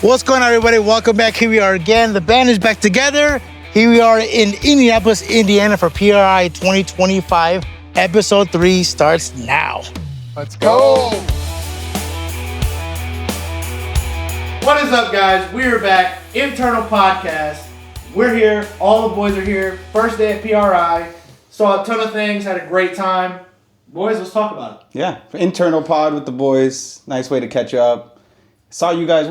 What's going on, everybody? Welcome back. Here we are again. The band is back together. Here we are in Indianapolis, Indiana for PRI 2025. Episode 3 starts now. Let's go. What is up, guys? We're back. Internal podcast. We're here. All the boys are here. First day at PRI. Saw a ton of things. Had a great time. Boys, let's talk about it. Yeah, internal pod with the boys. Nice way to catch up. Saw you guys,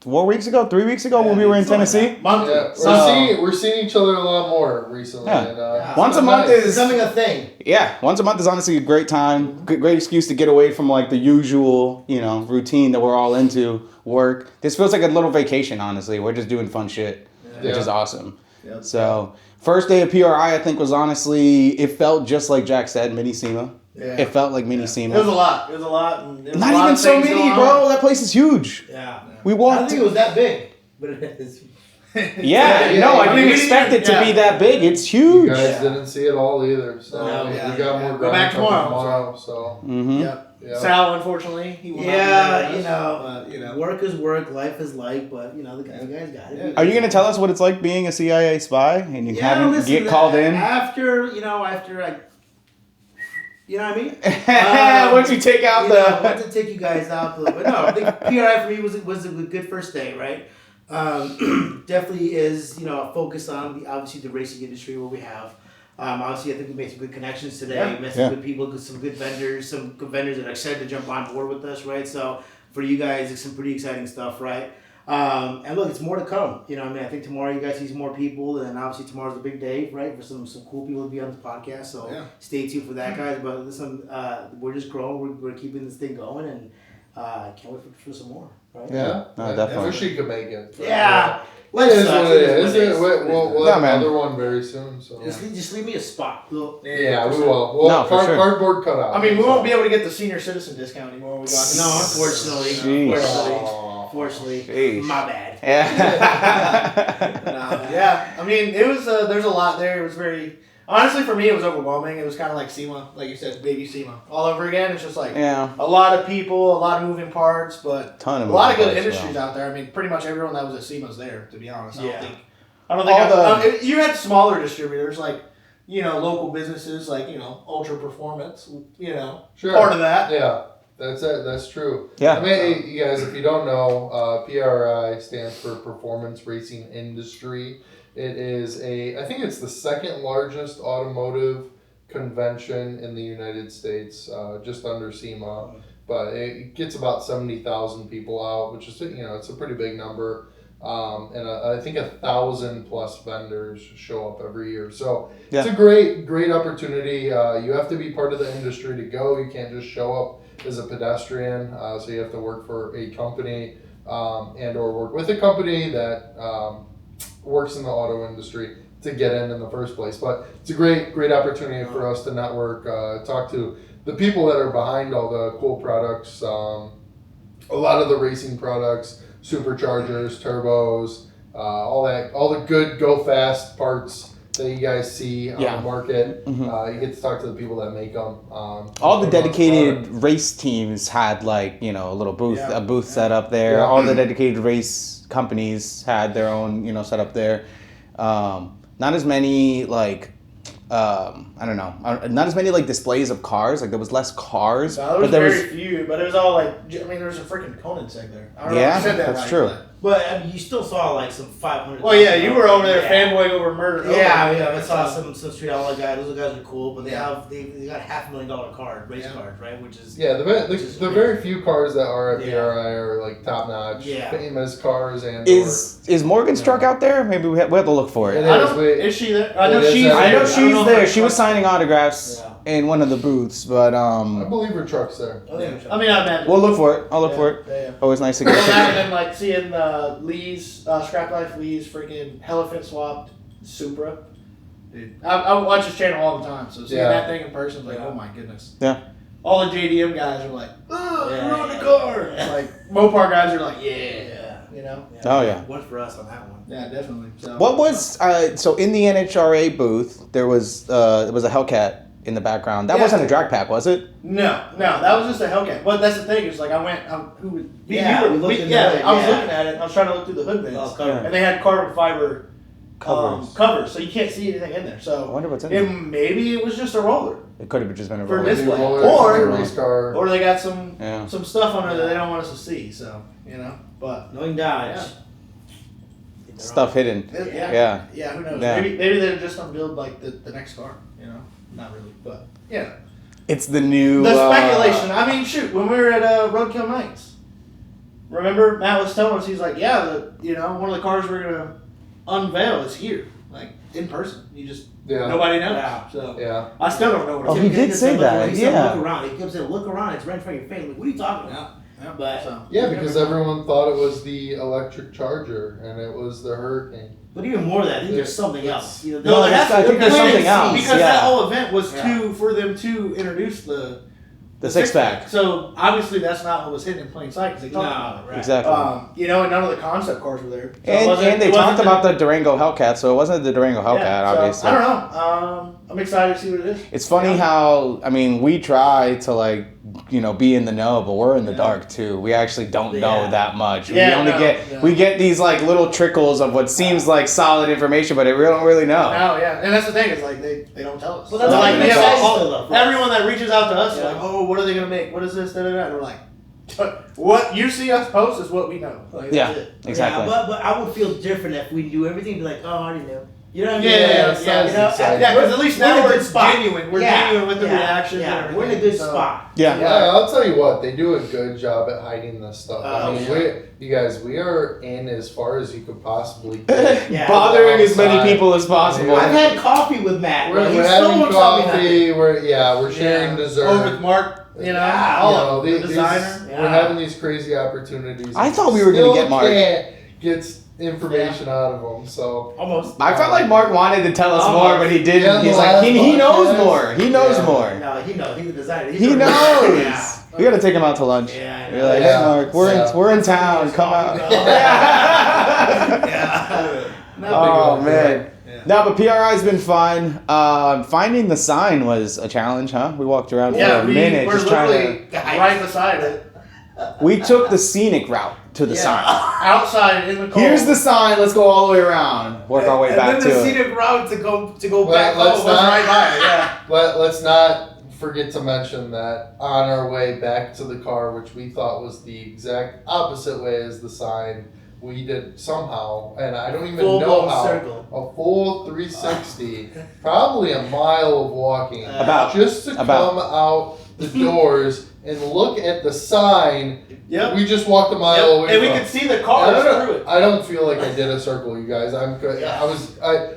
3 weeks ago when we were in Tennessee? We're seeing each other a lot more recently. Yeah. And, Once a month is becoming a thing. Yeah, once a month is honestly a great time. Great excuse to get away from like the usual, routine that we're all into, work. This feels like a little vacation, honestly. We're just doing fun shit, which is awesome. Yep. So, first day of PRI, I think was honestly, it felt just like Jack said, mini SEMA. Yeah. It felt like mini SEMA. It was a lot. And there was Not a lot even of so things many, going bro. on. That place is huge. Yeah. We walked. I don't think it was that big, but it is. I didn't expect it to be that big. It's huge. You guys didn't see it all either, so we got more Go back tomorrow. So. Mm-hmm. Yep. Sal, unfortunately, he will Work is work, life is life, but the guys got it. Are you gonna tell us what it's like being a CIA spy and you haven't get called in? After I. You know what I mean? Once you take out I want to take you guys out a little bit. No, I think PRI for me was a good first day, right? Definitely is, focused on obviously the racing industry where we have. Obviously, I think we made some good connections today. Met some good people, some good vendors that are excited to jump on board with us, right? So for you guys, it's some pretty exciting stuff, right? And look, it's more to come. I think tomorrow you guys see some more people, and obviously tomorrow's a big day, right? For some cool people to be on the podcast. So stay tuned for that, guys. But listen, we're just growing. We're keeping this thing going, and can't wait for some more. Right? Yeah, definitely. I wish she could make it. Yeah. It is what it is. We'll have another one very soon. So just leave me a spot. Yeah, we will. Well, cardboard cutout. I mean, we won't be able to get the senior citizen discount anymore. No, unfortunately. Unfortunately, my bad. Yeah. I mean, it was. There's a lot there. It was very. Honestly, for me, it was overwhelming. It was kind of like SEMA, like you said, baby SEMA, all over again. It's just like a lot of people, a lot of moving parts, but a lot of good industries out there. I mean, pretty much everyone that was at SEMA's there. To be honest, I don't think you had smaller distributors like local businesses like Ultra Performance, sure. Part of that. Yeah. That's it. That's true. Yeah. I mean, you guys, if you don't know, PRI stands for Performance Racing Industry. It is I think it's the second largest automotive convention in the United States, just under SEMA. But it gets about 70,000 people out, which is, it's a pretty big number. And I think 1,000+ vendors show up every year. So it's a great opportunity. You have to be part of the industry to go. You can't just show up as a pedestrian. So you have to work for a company and or work with a company that works in the auto industry to get in the first place. But it's a great opportunity for us to network, talk to the people that are behind all the cool products, a lot of the racing products, superchargers, turbos, all the good go fast parts that you guys see on the market. You get to talk to the people that make them. All the dedicated race teams had a little booth, a booth set up there. Yeah. All the dedicated race companies had their own, set up there. Not as many not as many displays of cars. There was less cars. No, there was very few, but it was all there was a freaking Koenigsegg there. I don't know if you said that that's right, true. But you still saw some 500. Well, yeah, you were over there fanboying over murder. I saw some street outlet guys. Those guys are cool, but they got $500,000 race cards, right? Which is the very few cars that are at PRI are top notch, famous cars. And is Morgan's truck out there? Maybe we have to look for it. Is she there? I know she's there. She was signing autographs in one of the booths, but I believe her truck's there. I imagine. We'll look for it. I'll look for it. Yeah. Always nice to get. And then seeing Lee's Scrap Life Lee's freaking Helifant swapped Supra. Dude, I watch his channel all the time, so seeing that thing in person, oh my goodness. Yeah. All the JDM guys are like, you're on the car. Mopar guys are like, Oh yeah. One for us on that one. Yeah, definitely. So, what was so in the NHRA booth? There was a Hellcat in the background. That wasn't a drag pack, was it? No, that was just a Hellcat. But that's the thing. It's like I went. I was looking at it. I was trying to look through the hood vents, and they had carbon fiber covers, so you can't see anything in there. So I wonder what's in there. Maybe it was just a roller. It could have just been a for roller. display, or they got some stuff on there that they don't want us to see. So but knowing Dodge. Yeah. Stuff hidden. Yeah. Who knows? Yeah. Maybe they're just gonna build like the next car. Not really, but It's the new. The speculation. I mean, shoot. When we were at Roadkill Nights, remember Matt was telling us, he's like, one of the cars we're gonna unveil is here, like in person. You just nobody knows. Yeah. So I still don't know what. Oh, he did say that. He said, look around. He kept saying, look around. It's right in front of your face. Like, what are you talking about? Because everyone thought it was the electric Charger and it was the Hurricane. But even more than that, I think there's something else. I think there's something else. Because that whole event was for them to introduce the SIXPACK. So obviously that's not what was hidden in plain sight because they talked about it. Right. Exactly. And none of the concept cars were there. So and they talked about the Durango Hellcat, so it wasn't the Durango Hellcat, obviously. I don't know. I'm excited to see what it is. It's funny how, we try to be in the know, but we're in the dark too. We actually don't know that much. We we get these little trickles of what seems like solid information, but we don't really know. No, and that's the thing. It's like they don't tell us. Well, that's like everyone that reaches out to us, like, oh, what are they gonna make? What is this? And we're like, what you see us post is what we know. That's it. Exactly. Yeah, but I would feel different if we knew everything. Be like, oh, I already know. You know what I mean? Yeah. Because at least now we're genuine. We're genuine with the reactions. Yeah, and we're in a good spot. Yeah. I'll tell you what, they do a good job at hiding this stuff. We are in as far as you could possibly get. Bothering as many people as possible. I've had coffee with Matt. We're having coffee. We're sharing dessert. Over with Mark. The designer. We're having these crazy opportunities. I thought we were going to get Mark. Gets information out of them, so almost. I felt like Mark wanted to tell us more, but he didn't. He's like, he knows more. He knows more. No, he knows. He's the designer. He knows. We gotta take him out to lunch. Yeah, we're like, hey Mark, we're in town. Come out. Oh man. No, but PRI's been fun. Finding the sign was a challenge, huh? We walked around for a minute just trying to right beside it. We took the scenic route to the sign. Outside in the cold. Here's the sign. Let's go all the way around. Work our way back to it. And then the scenic route to go back home was right by it. Let's not forget to mention that on our way back to the car, which we thought was the exact opposite way as the sign, we did somehow, and I don't even know how, a full 360, probably a mile of walking, just to come out the doors and look at the sign. Yep. We just walked a mile away. And we could see the cars through it. I don't feel like I did a circle, you guys. I'm good.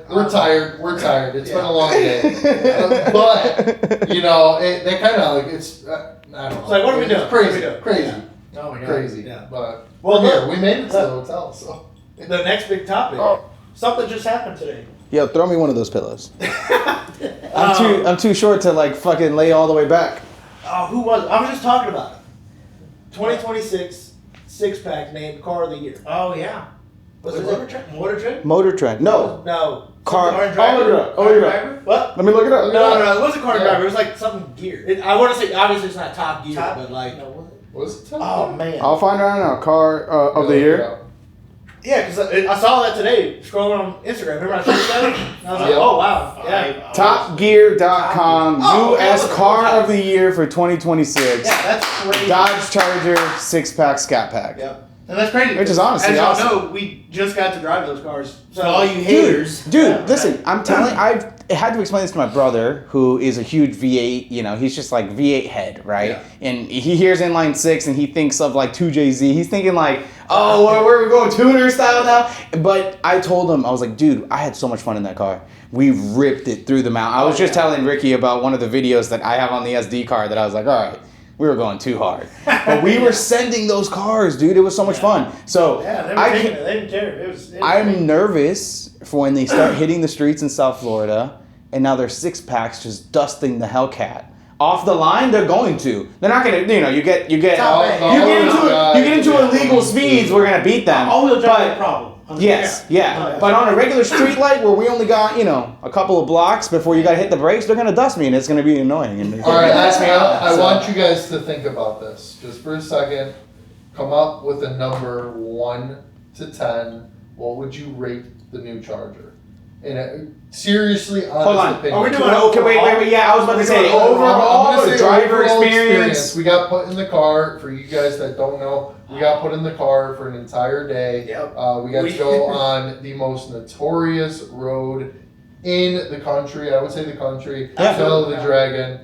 We're tired. We're tired. It's been a long day. But they kind of it's. I don't know. It's like, what are we doing? Crazy. Oh my god. Crazy. Yeah. But here we made it to the hotel. So the next big topic. Something just happened today. Yo, throw me one of those pillows. I'm too short to fucking lay all the way back. Oh, who was it? I was just talking about it. 2026 SIXPACK named Car of the Year. Oh yeah. Was it Motor Trend? Motor Trend. No. Car driver. What? Let me look it up. No, it wasn't car driver. It was like something gear. I want to say obviously it's not Top Gear, but like. Was it Top Oh Gear? man. I'll find out now. Car of the year. Yeah, because I saw that today, scrolling on Instagram. Remember I showed you that? And I was like, oh, wow. Yeah. TopGear.com, U.S. Car of the Year for 2026. Yeah, that's crazy. Dodge Charger 6-pack Scat Pack. Yeah. And that's crazy. Which is honestly awesome. awesome. As y'all know, we just got to drive those cars. So all you haters. Dude, listen, I'm telling you, I've had to explain this to my brother, who is a huge V8, he's just like V8 head, right? Yeah. And he hears inline 6 and he thinks of like 2JZ. He's thinking like, oh, we're going tuner style now. But I told him, I was like, dude, I had so much fun in that car. We ripped it through the mountain. I was just telling Ricky about one of the videos that I have on the SD card that I was like, all right, we were going too hard. But we were sending those cars, dude. It was so much fun. So they didn't care. I'm nervous for when they start hitting the streets in South Florida and now they're 6-packs just dusting the Hellcat off the line, they're going to. They're not gonna. You get into illegal speeds. We're gonna beat them. All-wheel drive is a problem. Yes, but on a regular street light where we only got a couple of blocks before you got to hit the brakes, they're gonna dust me and it's gonna be annoying. All right, I want you guys to think about this just for a second. Come up with a number 1 to 10. What would you rate the new Charger? Seriously, honest hold on. opinion. Are we doing Okay, wait. Yeah, I was about to say overall or driver experience. We got put in the car. For you guys that don't know, we got put in the car for an entire day. Yep. We got to go on the most notorious road in the country. I would say the country. Tail of the Dragon.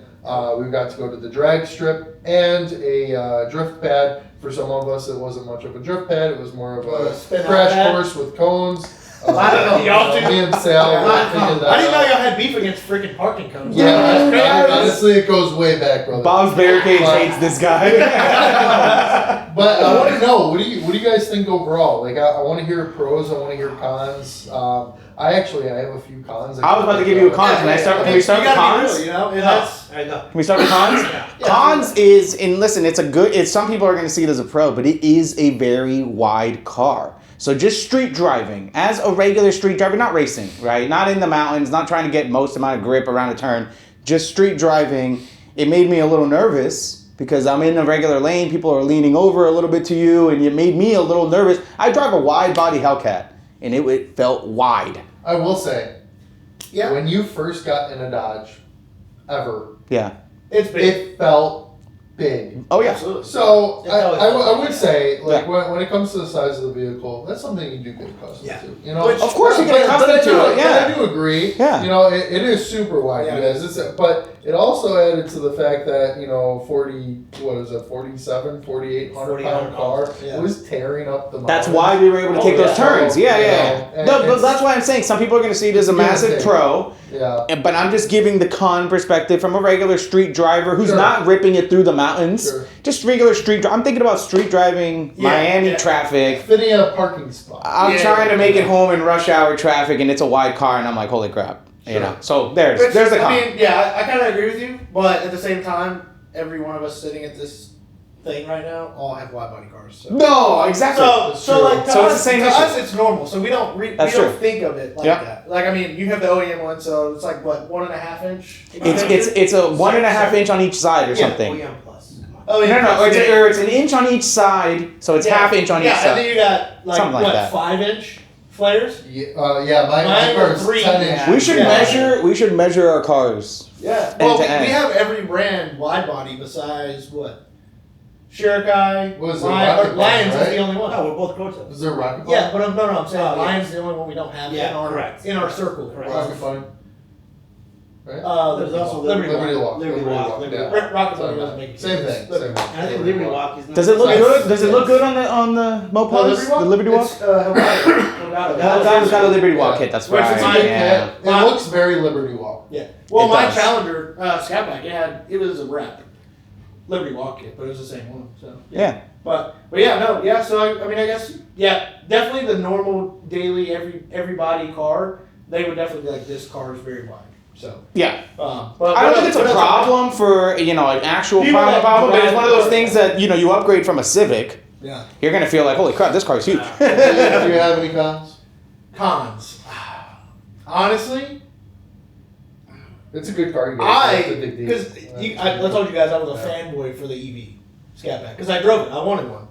We got to go to the drag strip and a drift pad. For some of us, it wasn't much of a drift pad. It was more of a crash course with cones. Me and Sal. I didn't know y'all had beef against freaking parking cones. Yeah, honestly, it goes way back, brother. Bob's Barricades hates this guy. But I want to know, what do you guys think overall? Like, I want to hear pros. I want to hear cons. I have a few cons. I was about to give you a con. Can we start with cons? Can we start with cons? Cons is, and listen, some people are going to see it as a pro, but it is a very wide car. So just street driving, as a regular street driver, not racing, right? Not in the mountains, not trying to get most amount of grip around a turn. Just street driving, it made me a little nervous because I'm in a regular lane, people are leaning over a little bit to you, and it made me a little nervous. I drive a wide body Hellcat, and it felt wide. I will say, when you first got in a Dodge, it felt big. Oh yeah. Absolutely. So I would say, like, when it comes to the size of the vehicle, that's something you do get accustomed to. Of course you get accustomed to it. Yeah. I do agree. Yeah. It is super wide, you guys. But it also added to the fact that 4,800 pound car. It was tearing up the. That's why we were able to take those turns. No, that's why I'm saying some people are going to see it as a massive pro. Yeah. But I'm just giving the con perspective from a regular street driver who's not ripping it through the mountains. Sure. Just regular street. I'm thinking about street driving, Miami traffic. Fitting in a parking spot. I'm trying to make it home in rush hour traffic, and it's a wide car, and I'm like, holy crap. So there's the con. I kind of agree with you, but at the same time, every one of us sitting at this thing right now all have wide body cars. So. No, exactly. So it's the same to issue. us, it's normal. So we don't think of it like that. Like, I mean, you have the OEM one, so it's like what, 1.5 inch. It's a 1.5 inch on each side or something. OEM plus. Oh, No, it's an inch on each side, so it's half inch on each side. Yeah, and then you got something like that. 5-inch flares. My car's 10 inch. We should measure our cars. Yeah. Well, we have every brand wide body besides what? Cherokee, Lions is the only one. No, we're both Cortez. Is there Rocket Yeah, but I'm saying Lions is the only one we don't have in our circle. Correct. Rocket Fun. Right? There's also Liberty Walk. Liberty Walk. Rocket Fun doesn't make same thing. I think Liberty Walk is not. Does it look good? Does it look good on the Mopars? The Liberty Walk? It's got a Liberty Walk kit. That's right. It looks very Liberty Walk. Yeah. Well, my Challenger SIXPACK, it was a wrap. Liberty Walk kit, but it was the same one. So yeah. But So I guess definitely the normal daily every body car, they would definitely be like, this car is very wide. So yeah. But I don't think it's a problem for an actual problem, but it's one of those things that you upgrade from a Civic. Yeah. You're gonna feel like, holy crap, this car is huge. Do you have any cons? Cons. Honestly. It's a good car. I told you guys I was a fanboy for the EV SIXPACK because I drove it. I wanted one.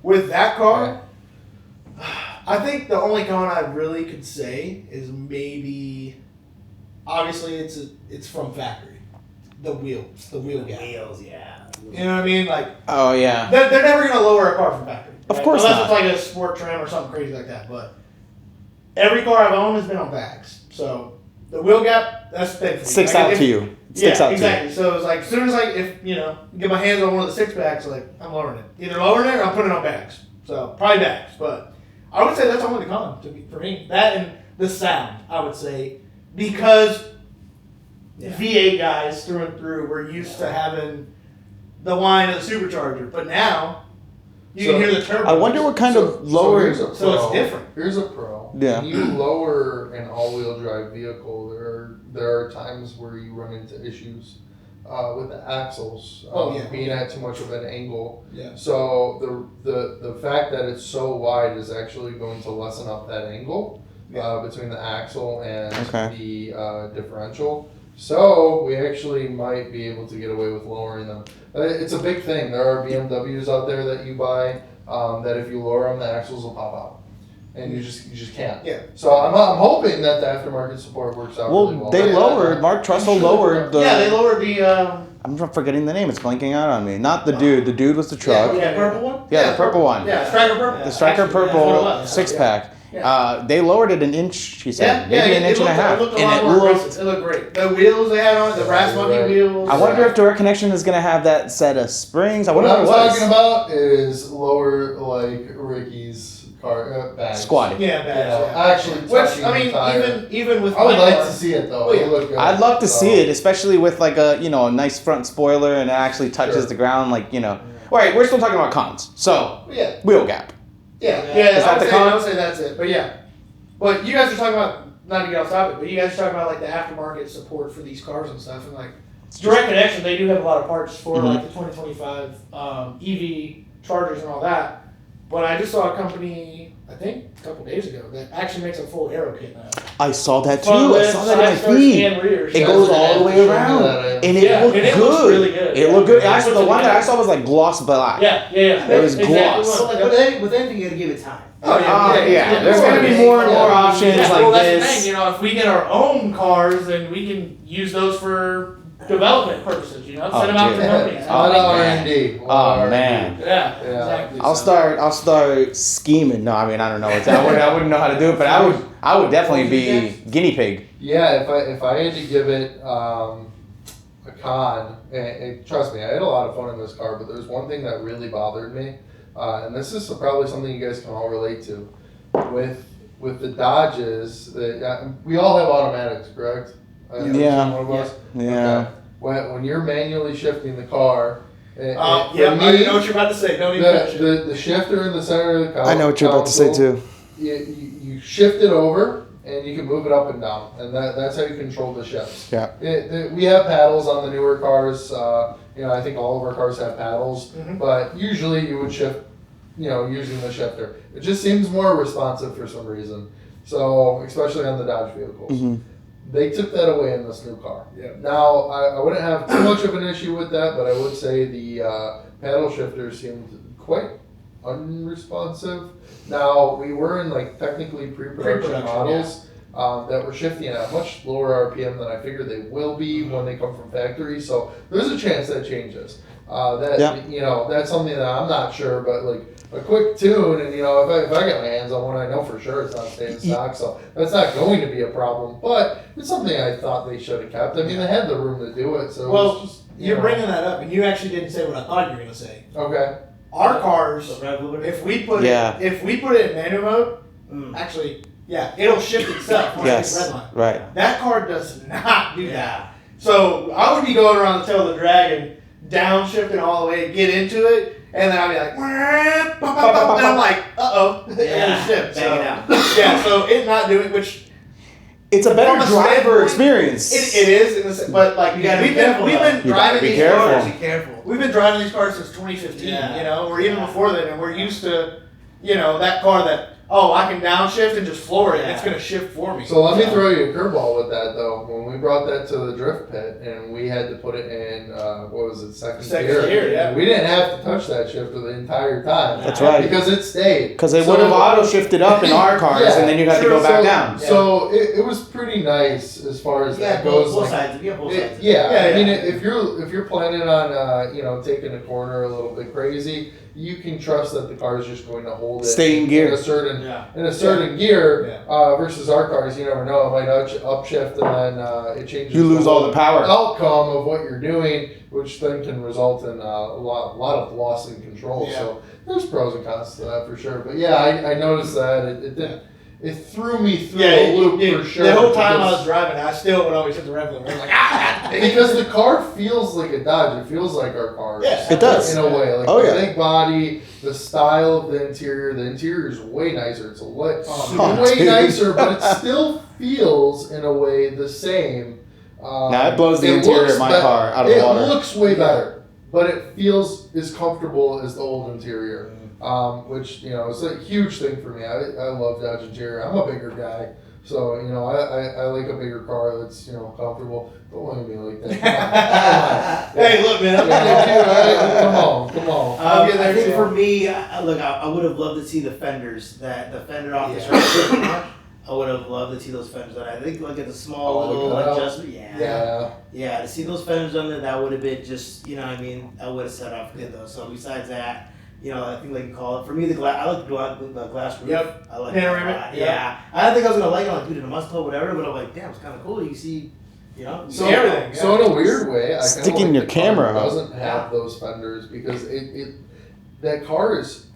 With that car, I think the only con I really could say is maybe, obviously it's from factory. The wheel gap. Wheels, yeah. You know what I mean? Like, oh yeah. They're never gonna lower a car from factory. Of course Unless not. it's like a sport trim or something crazy like that. But every car I've owned has been on bags. So the wheel gap, that's big for me. Sticks out to you. Exactly. So it's like, as soon as if get my hands on one of the SIXPACKs, like, I'm lowering it. Either lowering it or I'm putting it on bags. So probably bags, but I would say that's only the con for me. That and the sound, I would say, because V8 guys through and through were used to having the whine of the supercharger, but now you can hear the turbo. I wonder what kind of lower. So it's different. Here's a pro. Yeah. When you lower an all-wheel drive vehicle, there are times where you run into issues. with the axles being at too much of an angle. Yeah. So the fact that it's so wide is actually going to lessen up that angle between the axle and the differential. So we actually might be able to get away with lowering them. It's a big thing. There are BMWs out there that you buy that if you lower them, the axles will pop out. And you just can't. Yeah. So I'm hoping that the aftermarket support works out really well. They lowered, Mark Trussell lowered the... Yeah, they lowered the... I'm forgetting the name. It's blanking out on me. Not the dude. The dude was the truck. Yeah, purple one? Yeah, the purple one. Yeah, Striker purple. The Striker purple six-pack. Yeah. They lowered it an inch, he said. Maybe an inch and a half. It looked great. The wheels they had on it, the brass monkey wheels. I wonder if Direct Connection is going to have that set of springs. I wonder what what I'm talking about is lower, like, Ricky's car bags. Squatty. Yeah, bags. Actually, which, I mean, even with I would like to see it, though. It look good. I'd love to see it, especially with, like, a nice front spoiler and it actually touches the ground, like, All right, we're still talking about cons. So, wheel gap. Yeah. Is that the con? I would say that's it. But yeah. But you guys are talking about, not to get off topic, but you guys are talking about like the aftermarket support for these cars and stuff. And like Direct Connection, they do have a lot of parts for like the 2025 EV chargers and all that. But I just saw a company, I think a couple days ago, that actually makes a full aero kit now. I saw that too. I saw that in my feed. It goes all the way around. And it looked good. It looks really good. It looked good. Actually, the one that I saw was like gloss black. Yeah. It was gloss. With anything, you gotta give it time. There's going to be more and more options like well, that's this. the thing, if we get our own cars, then we can use those for development purposes, send them out to companies. R&D. Oh, man. Yeah, exactly. I'll start scheming. No, I mean, I don't know. I wouldn't know how to do it, but I would definitely be guinea pig. Yeah, if I had to give it a con, and trust me, I had a lot of fun in this car, but there's one thing that really bothered me. And this is probably something you guys can all relate to. With the Dodges, we all have automatics, correct? Yeah. One of us? Yeah. Okay. When you're manually shifting the car, I know what you're about to say. Don't even touch it. The shifter in the center of the car. I know what you're about to say too. You shift it over, and you can move it up and down, and that's how you control the shifts. Yeah. We have paddles on the newer cars. I think all of our cars have paddles, but usually you would shift, using the shifter. It just seems more responsive for some reason. So, especially on the Dodge vehicles. They took that away in this new car. Yeah. Now, I wouldn't have too much of an issue with that, but I would say the paddle shifter seemed quite unresponsive. Now, we were in technically pre-production models. That were shifting at a much lower RPM than I figured they will be when they come from factory. So there's a chance that changes. That's something that I'm not sure, but a quick tune, and if I get my hands on one, I know for sure it's not staying stock. So that's not going to be a problem. But it's something I thought they should have kept. I mean, they had the room to do it. So well, it was just, you're bringing that up, and you actually didn't say what I thought you were going to say. Okay. Our cars, if we put it in manual mode, actually. Yeah, it'll shift itself when it's red line. Right. That car does not do that. So I would be going around the tail of the dragon, downshifting all the way, get into it, and then I'd be like, and I'm like, uh-oh, and it shifts. So it not doing, which... It's a better driver experience. It is, but we've been driving these cars. Be careful. We've been driving these cars since 2015, or even before then, and we're used to, that car that, I can downshift and just floor it. Yeah. It's going to shift for me. So let me throw you a curveball with that, though. When we brought that to the drift pit and we had to put it in, second gear. Yeah. We didn't have to touch that shifter the entire time. That's right. Because it stayed. Because they would have auto shifted up in our cars and then you had to go back down. So it was pretty nice as far as that goes. Both sides. I mean, if you're planning on taking a corner a little bit crazy, you can trust that the car is just going to hold it. Stay in gear. In a certain gear versus our cars, you never know. It might upshift and then it changes. You lose all the power. Outcome of what you're doing, which then can result in a lot of loss in control. Yeah. So there's pros and cons to that for sure. But yeah, I noticed that it did. It threw me through a loop for sure. The whole time I was driving, I still would always hit the rev limiter. I was like, because the car feels like a Dodge. It feels like our cars. Yeah, it does. In a way. The big body, the style of the interior. The interior is way nicer. It's way nicer, but it still feels, in a way, the same Now it blows the interior of my car out of the water. It looks way better, but it feels as comfortable as the old interior, which is a huge thing for me. I love Dodge interior. I'm a bigger guy, so I like a bigger car that's comfortable. Don't look at me like that. Hey, look, man. Come on. I think for me, I would have loved to see the fenders, the fender off the truck. I would have loved to see those fenders on. I think at the small little adjustment. Yeah. To see those fenders on there, that would have been just, I would have set off good though. So besides that, I think like you call it. For me, the glass. I like the glass roof. Yep. I like Panoramic. Yeah. I didn't think I was gonna like it. Like, dude, in a muscle, whatever. But I'm like, damn, it's kind of cool. You see, So everything. So in a weird way, I sticking your camera out doesn't have those fenders because that car is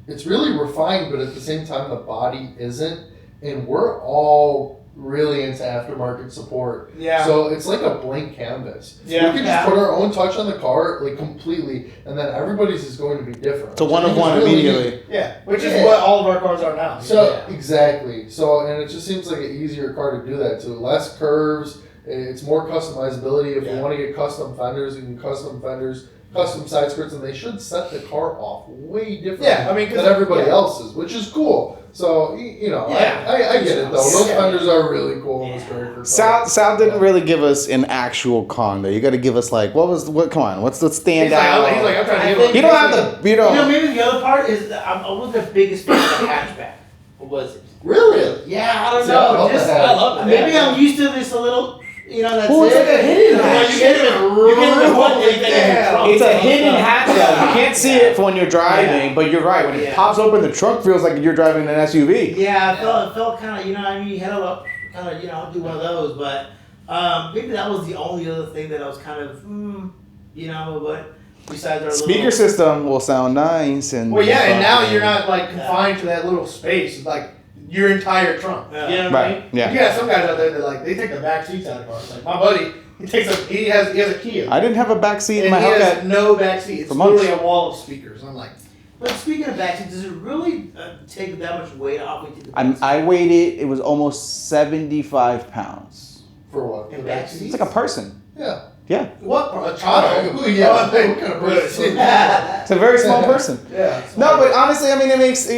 it's really refined, but at the same time the body isn't, and we're all really into aftermarket support. Yeah. So it's like a blank canvas. Yeah. We can just put our own touch on the car like completely, and then everybody's is going to be different. It's a one of one immediately. Yeah, which is what all of our cars are now. So exactly. So and it just seems like an easier car to do that to. Less curves. It's more customizability. If you want to get custom fenders, you can custom fenders, custom side skirts, and they should set the car off way different than everybody else's, which is cool. So, I get it, though. Those fenders are really cool. Sal didn't really give us an actual con, though. You got to give us, come on, what's the standout? He's like, I'm trying to give You don't have to, maybe the other part is that I wasn't the biggest fan of the hatchback. Or was it? Really? Yeah, I don't See, I know. love the Maybe I'm used to this a little. That's Well, it's it. like a hidden hatch. You can't even put anything in the trunk. It's a hidden hatch, though. You can't see it when you're driving, but you're right. When it pops open, the trunk feels like you're driving an SUV. Yeah, it felt kind of, you had to kind of, do one of those, but maybe that was the only other thing that I was kind of, but besides our speaker system will sound nice and. Well, yeah, and now you're not confined to that little space. It's like your entire trunk. Yeah. You know what I mean? Yeah. You got some guys out there that they take the back seats out of cars. Like my buddy, he has a Kia. I didn't have a back seat in my Hellcat. Hellcat. He has no back seat. It's literally a wall of speakers. I'm like. But speaking of back seat, does it really take that much weight off? I weighed it. It was almost 75 pounds. For what? In back seat? It's like a person. Yeah. Yeah. What? A child? What kind of person? It's a very small person. Yeah. No, but honestly, it makes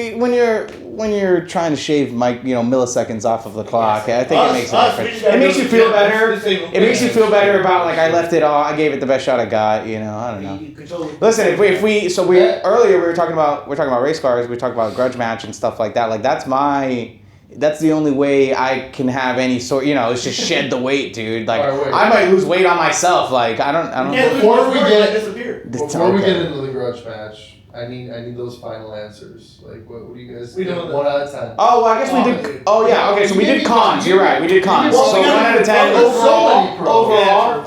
when you're trying to shave milliseconds off of the clock. I think it makes a difference. It makes you feel better. It makes you feel better about I left it all. I gave it the best shot I got. I don't know. Listen, earlier we were talking about race cars. We talked about grudge match and stuff like that. That's the only way I can have any sort. It's just shed the weight, dude. I might lose weight on myself. I don't. Before we get Okay. into the grudge match, I need those final answers. What do you guys? We don't. 1 out of 10. Oh, well, I guess we did. Oh yeah. Okay, so we did cons. You're right. We did cons. Well, So 1 out of 10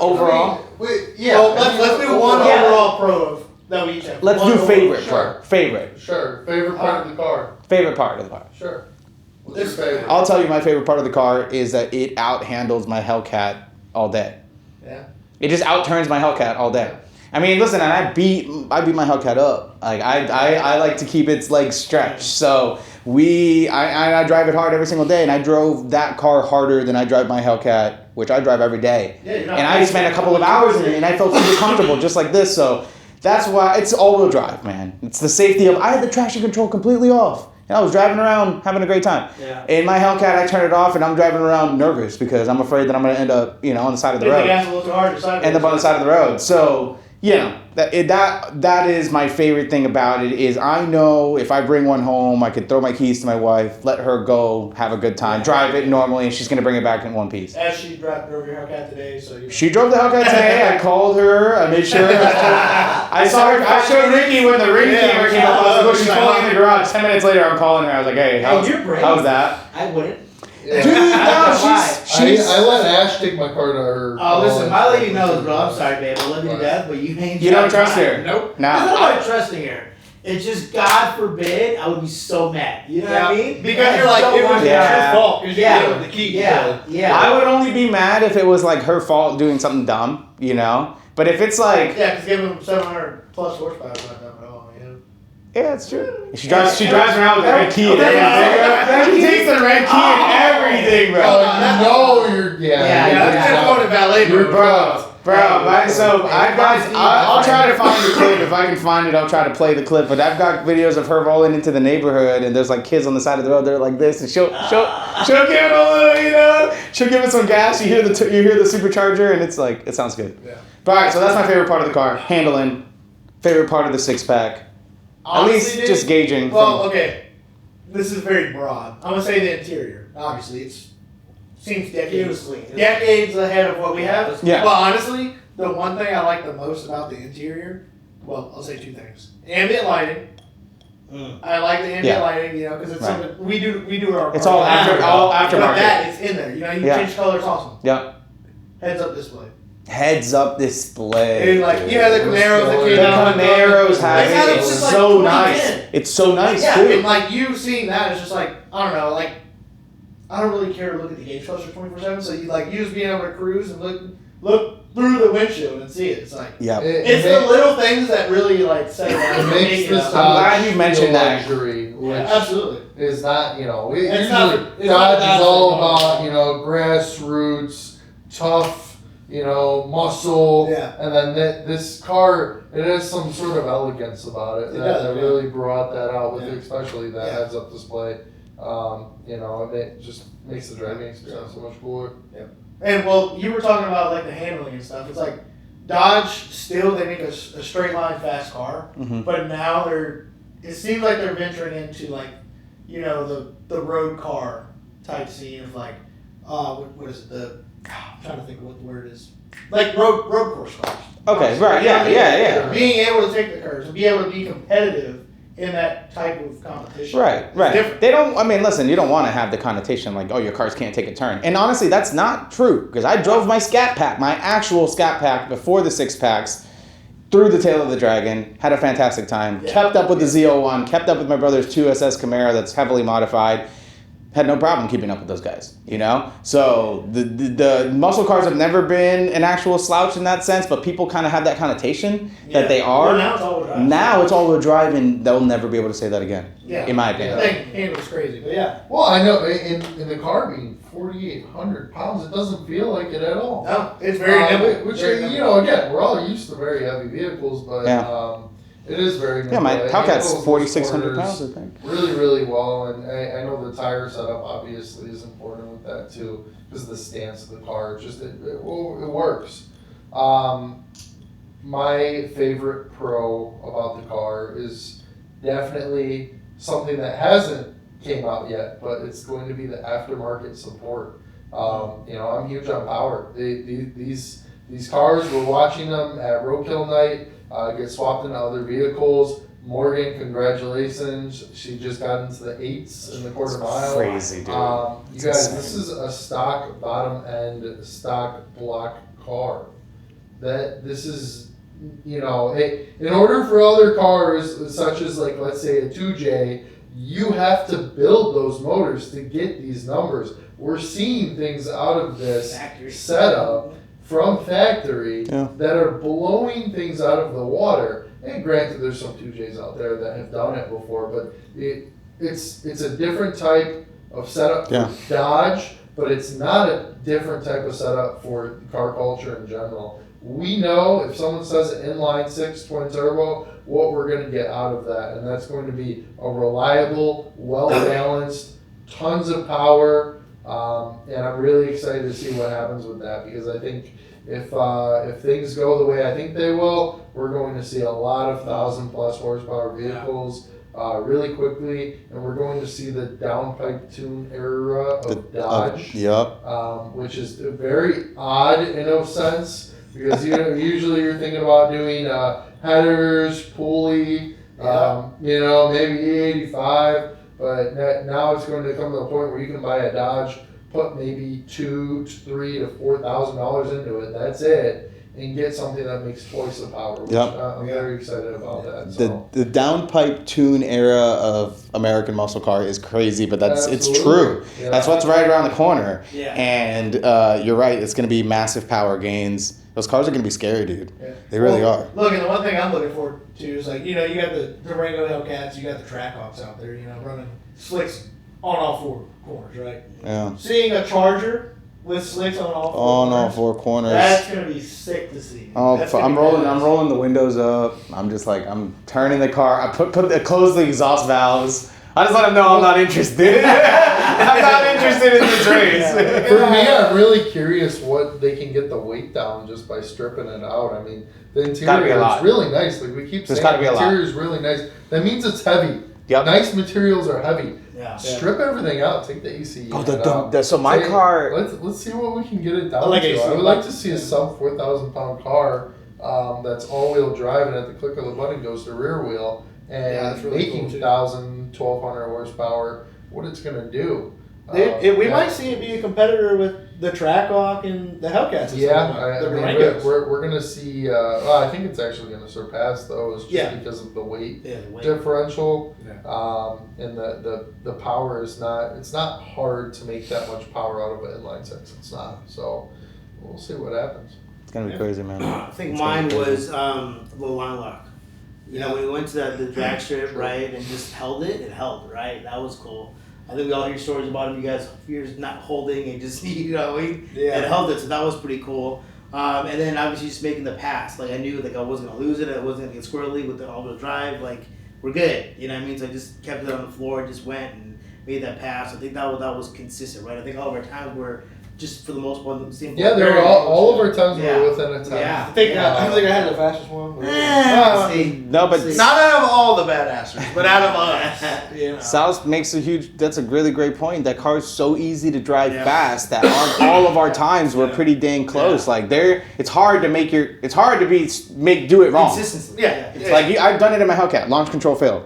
overall. Wait, So let's do one overall pro that we each have. Let's do favorite part. Favorite. Sure. Favorite part of the car. Favorite part of the car. Sure. What's your favorite? I'll tell you my favorite part of the car is that it out handles my Hellcat all day. Yeah. It just out turns my Hellcat all day. Listen, and I beat my Hellcat up. I like to keep its legs stretched. So I drive it hard every single day, and I drove that car harder than I drive my Hellcat, which I drive every day. Yeah, and I spent a couple of hours in it, and I felt super comfortable, just like this. So that's why it's all-wheel drive, man. It's the safety of. I had the traction control completely off. And I was driving around having a great time. Yeah. In my Hellcat, I turn it off, and I'm driving around nervous because I'm afraid that I'm going to end up, on the side of the road. Gas a little too hard. End up on the side of the road. So, that is my favorite thing about it is I know if I bring one home, I could throw my keys to my wife, let her go, have a good time, drive it normally, and she's going to bring it back in one piece. As she drove your Hellcat today, so She drove the Hellcat today. I called her. I made sure. I showed Ricky when the ring camera came up. I was like, she's pulling in the garage. 10 minutes later, I'm calling her. I was like, hey, how's that? I wouldn't. Yeah. Dude, no, I let Ash take my car to her. Oh, listen, my lady knows, bro. I'm sorry, babe. I love you to death, but you ain't. You don't trust her? Nope. Nah. It's not about trusting her. It's just, God forbid, I would be so mad. You know what I mean? Because you're like, it was your fault. Because you gave her the key. Yeah. I would only be mad if it was her fault doing something dumb, But if it's Yeah, because give him 700 plus horsepower. Yeah, it's true. She drives around with the red key and everything. She takes the red key and everything, bro. That's going to valet, bro. So I'll try to find the clip. If I can find it, I'll try to play the clip. But I've got videos of her rolling into the neighborhood, and there's like kids on the side of the road. They're like this, and she'll give it a little, she'll give it some gas. You hear the supercharger, and it's like it sounds good. Yeah. But all right, so that's my favorite part of the car, handling. Favorite part of the six pack. Honestly, at least just gauging. Well, okay. This is very broad. I'm gonna say the interior. Obviously, seems decades ahead of what we have. Yeah. But honestly, the one thing I like the most about the interior, well, I'll say two things: ambient lighting. I like the ambient lighting, because it's something we do our. It's all aftermarket. But that it's in there. You can change color. It's awesome. Yeah. Heads-up display. Heads-up display. And like you have the Camaros that came out. The Camaros have it. It's so nice. It's so nice too. And like you seeing that, it's just like I don't know, like I don't really care to look at the gauge cluster 24/7. So you just being able to cruise and look through the windshield and see it. It's like it's the little things that really like set it. Makes this. I'm glad you mentioned that. Luxury, which absolutely is not usually Dodge is all about grassroots, tough. Muscle, and then this car, it has some sort of elegance about it that really brought that out with it, especially that heads-up display. It just makes the driving experience so much cooler. Yeah. And well, you were talking about like the handling and stuff. It's like Dodge still they make a straight line fast car, but now it seems like they're venturing into like the road car type scene of like what is it I'm trying to think of what the word is. Like road course cars. Okay, right, yeah. Being able to take the curves and be able to be competitive in that type of competition. Right. Different. They don't, listen, you don't want to have the connotation like, oh, your cars can't take a turn. And honestly, that's not true. Because I drove my Scat Pack, my actual Scat Pack before the six packs, through the tail of the dragon, had a fantastic time, kept up with the Z01, kept up with my brother's 2SS Camaro that's heavily modified. Had no problem keeping up with those guys, So the muscle cars have never been an actual slouch in that sense, but people kind of have that connotation that they are. Well, now it's all-wheel drive, and they'll never be able to say that again. Yeah. In my opinion. I think it was crazy, but yeah. Well, I know in the car being 4,800 pounds, it doesn't feel like it at all. No, it's very nimble. Which again, we're all used to very heavy vehicles, but. It is very nimble. Yeah, my Hellcat's 4,600 pounds, I think. Really, really well, and I know the tire setup obviously is important with that too, because of the stance of the car. It works. My favorite pro about the car is definitely something that hasn't came out yet, but it's going to be the aftermarket support. I'm huge on power. These cars, we're watching them at Roadkill Night. Get swapped into other vehicles. Morgan, congratulations. She just got into the 8s in the quarter mile. Crazy, dude. You guys, this is a stock bottom end, stock block car. This is, in order for other cars, such as like, let's say a 2J, you have to build those motors to get these numbers. We're seeing things out of this setup from factory that are blowing things out of the water. And granted, there's some 2Js out there that have done it before, but it's a different type of setup for Dodge, but it's not a different type of setup for car culture in general. We know if someone says an inline 6 twin turbo, what we're going to get out of that, and that's going to be a reliable, well-balanced, tons of power. And I'm really excited to see what happens with that, because I think if things go the way I think they will, we're going to see a lot of 1,000+ horsepower vehicles really quickly, and we're going to see the downpipe tune era of Dodge, which is very odd in a sense, because usually you're thinking about doing headers, pulley, maybe E85. But now it's going to come to the point where you can buy a Dodge, put maybe $2,000 to $3,000 to $4,000 into it. That's it, and get something that makes twice the power. Which I'm very excited about that. So. The downpipe tune era of American muscle car is crazy, but it's true. Yeah. That's what's right around the corner. Yeah. And you're right. It's going to be massive power gains. Those cars are gonna be scary, dude. They really are. Look, and the one thing I'm looking forward to is like, you got the Durango Hellcats, you got the Trackhawks out there, running slicks on all four corners, right? Yeah. Seeing a Charger with slicks on all four corners. That's gonna be sick to see. Oh, I'm rolling the windows up. I'm just like, I'm turning the car. I close the exhaust valves. I just let them know I'm not interested. I'm not interested in this race. For me, I'm really curious what they can get the weight down just by stripping it out. I mean, the interior is really nice. Like we keep saying, the interior is really nice. That means it's heavy. Yep. Nice materials are heavy. Yeah. Strip everything out. Take the ECU out. So my car. Let's see what we can get it down to. I would like to see a sub 4,000 pound car that's all-wheel drive, and at the click of the button goes to rear wheel, and really making 1,000, 1,200 horsepower. What it's gonna do? We might see it be a competitor with the Trackhawk and the Hellcats. We're gonna see. I think it's actually gonna surpass those just because of the weight differential. Yeah. And the power is not. It's not hard to make that much power out of an inline six. It's not. So we'll see what happens. It's gonna be crazy, man. I think mine was the line lock. When we went to the drag strip, right, and just held it, right? That was cool. I think we all hear stories about you guys years not holding and just it held it, so that was pretty cool. And then obviously just making the pass. Like I knew I wasn't gonna lose it, I wasn't gonna get squirrely with the all-wheel drive. Like we're good, you know what I mean? So I just kept it on the floor, just went and made that pass. I think that was consistent, right? I think all of our times were just for the most part the same. Yeah, they're all of our times were within a time. Yeah, I think I had the fastest one. No, but not out of all the badasses, but out of us. South makes that's a really great point. That car is so easy to drive fast that all of our times were pretty dang close. Like it's hard to do it wrong. Consistency. I've done it in my Hellcat. Launch control failed.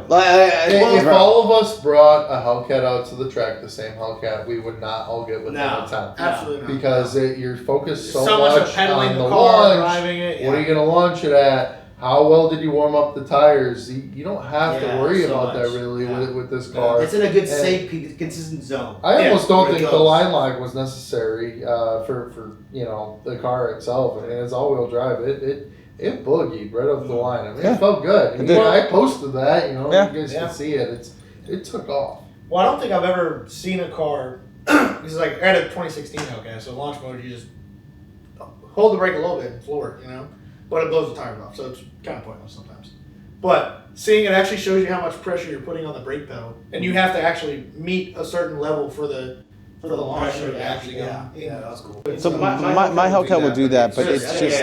If all of us brought a Hellcat out to the track, the same Hellcat, we would not all get within a time. Absolutely. Because you're focused so much on the launch. Driving it. What are you going to launch it at? How well did you warm up the tires? You don't have to worry about that really with this car. It's in a good, safe, consistent zone. I almost don't think the line lock was necessary for the car itself. I mean, it's all-wheel drive. It boogied right off the line. I mean, it felt good. I posted that. You guys can see it. It took off. Well, I don't think I've ever seen a car. This is like I had a 2016 Hellcat, so launch mode you just hold the brake a little bit and floor it, but it blows the tires off, so it's kind of pointless sometimes. But seeing it actually shows you how much pressure you're putting on the brake pedal, and you have to actually meet a certain level for the launcher to actually go. Yeah, that was cool. So my Hellcat will do that, but it's just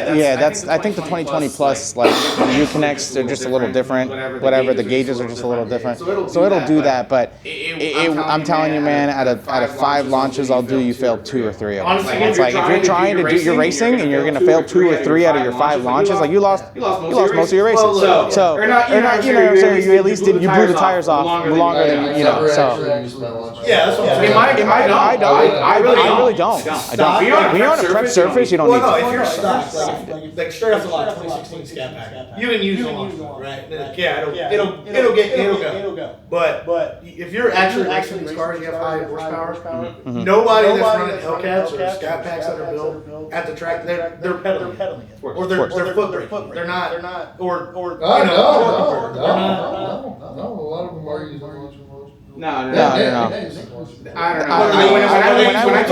I think the 2020 plus like the U-Connects are just a little different. Whatever the gauges are just a little different. So it'll do that, but I'm telling you, man, out of 5 launches I'll do, you fail 2 or 3 of them. It's like if you're trying to do your racing and you're gonna fail 2 or 3 out of your 5 launches, like you lost most of your races. So or not, you know what I'm saying? You at least you blew the tires off longer than So yeah, that's what I'm saying. I really don't. When you're on a prep surface, you don't need to. If you're stock, like straight off the line, 2016 SCAT-PACK, you can use the launch, right? It'll go. But if you're actually racing these cars, you have high horsepower. Nobody that's running Hellcats or SCAT-PACks that are built at the track, they're pedaling it, or they're foot braking. They're not. Or no. A lot of them are using launch. No. I don't know.